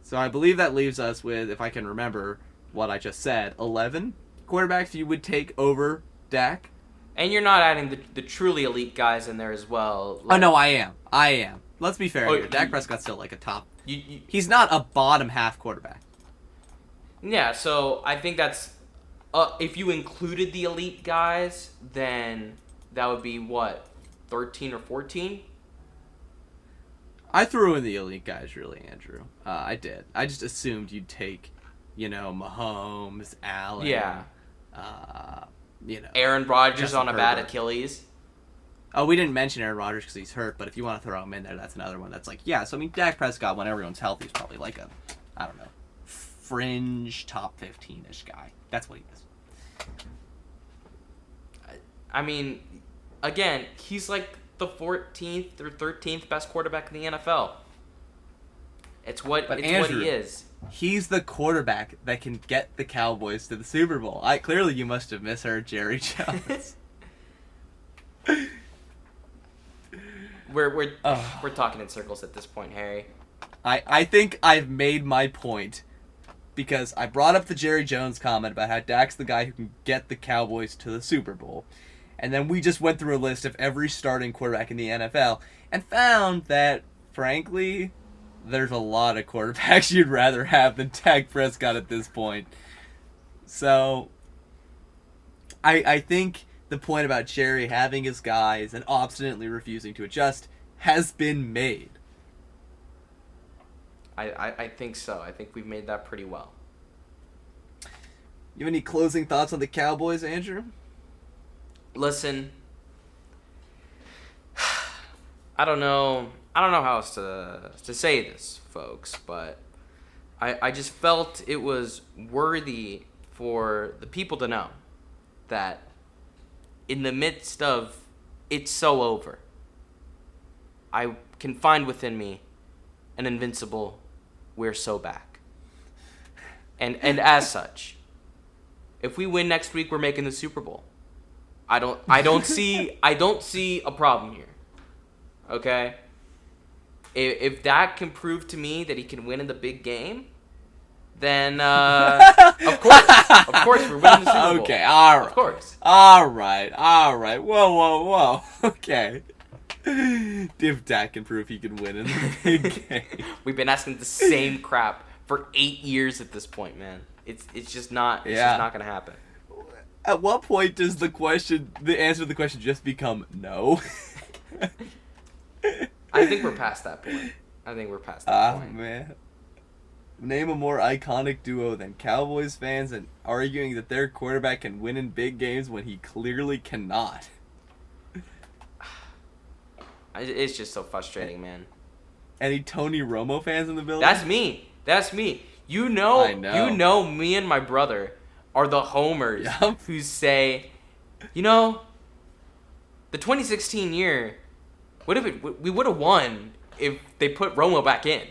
So I believe that leaves us with, if I can remember what I just said, 11 quarterbacks you would take over Dak. And you're not adding the truly elite guys in there as well. Oh, no, I am. Let's be fair here. Dak Prescott's still like a top... He's not a bottom half quarterback. Yeah, so I think that's... if you included the elite guys, then that would be, what, 13 or 14? I threw in the elite guys, really, Andrew. I did. I just assumed you'd take, Mahomes, Allen. Yeah. Aaron Rodgers Justin on a bad Herbert. Achilles. Oh, we didn't mention Aaron Rodgers because he's hurt, but if you want to throw him in there, that's another one that's like, yeah, so I mean, Dak Prescott, when everyone's healthy, is probably like a, I don't know, fringe top 15-ish guy. That's what he is. I mean, again, he's like the 14th or 13th best quarterback in the NFL. It's what Andrew, he is. He's the quarterback that can get the Cowboys to the Super Bowl. Clearly you must have misheard Jerry Jones. We're talking in circles at this point, Harry. I think I've made my point because I brought up the Jerry Jones comment about how Dak's the guy who can get the Cowboys to the Super Bowl. And then we just went through a list of every starting quarterback in the NFL and found that, frankly, there's a lot of quarterbacks you'd rather have than Dak Prescott at this point. So, I think the point about Jerry having his guys and obstinately refusing to adjust has been made. I think so. I think we've made that pretty well. You have any closing thoughts on the Cowboys, Andrew? Listen, I don't know how else to say this, folks, but I just felt it was worthy for the people to know that in the midst of it's so over, I can find within me an invincible we're so back. And as such, if we win next week, we're making the Super Bowl. I don't see a problem here. Okay? If Dak can prove to me that he can win in the big game, then of course, we're winning the Super Bowl. Okay, all right. Of course. All right. Whoa. Okay. Div Dak can prove he can win in the big game. We've been asking the same crap for 8 years at this point, man. It's just not gonna happen. At what point does the answer to the question just become no? I think we're past that point. point. Man. Name a more iconic duo than Cowboys fans and arguing that their quarterback can win in big games when he clearly cannot. It's just so frustrating, man. Any Tony Romo fans in the building? That's me. You know. I know. You know, me and my brother are the homers Yup. who say, the 2016 year, we would have won if they put Romo back in.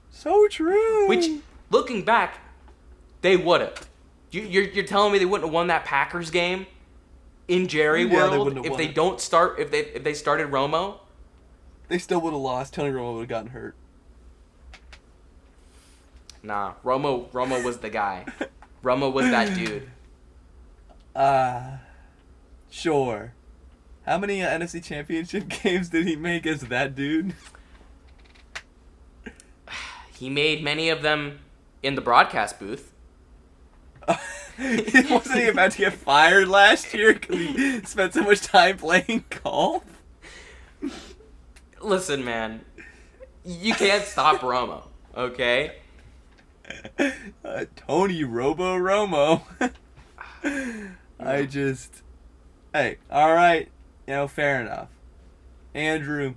So true. Which, looking back, they would have. You're telling me they wouldn't have won that Packers game in Jerry World if they don't start if they started Romo? They still would have lost. Tony Romo would have gotten hurt. Nah, Romo was the guy. Romo was that dude. Sure. How many NFC Championship games did he make as that dude? He made many of them in the broadcast booth. Wasn't he about to get fired last year because he spent so much time playing golf? Listen, man. You can't stop Romo, okay? Tony Romo. Hey, alright. Fair enough. Andrew,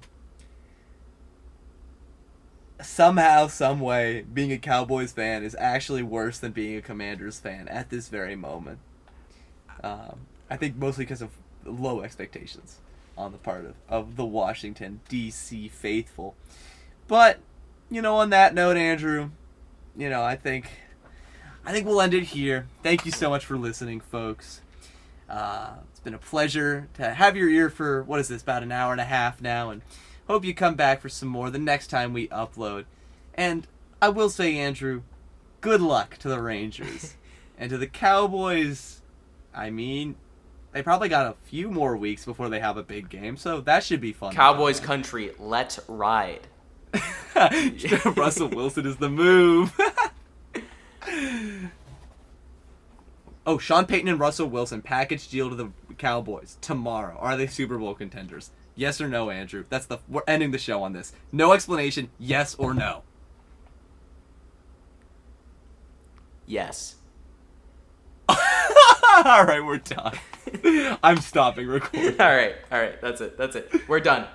somehow, some way, being a Cowboys fan is actually worse than being a Commanders fan at this very moment. I think mostly because of low expectations on the part of the Washington, D.C. faithful. But, on that note, Andrew, I think we'll end it here. Thank you so much for listening, folks. It's been a pleasure to have your ear for, about an hour and a half now, and hope you come back for some more the next time we upload. And I will say, Andrew, good luck to the Rangers. And to the Cowboys, they probably got a few more weeks before they have a big game, so that should be fun. Cowboys country, let's ride. Russell Wilson is the move. Oh, Sean Payton and Russell Wilson package deal to the Cowboys tomorrow. Are they Super Bowl contenders? Yes or no, Andrew? We're ending the show on this. No explanation. Yes or no? Yes. All right, we're done. I'm stopping recording. All right. That's it. We're done.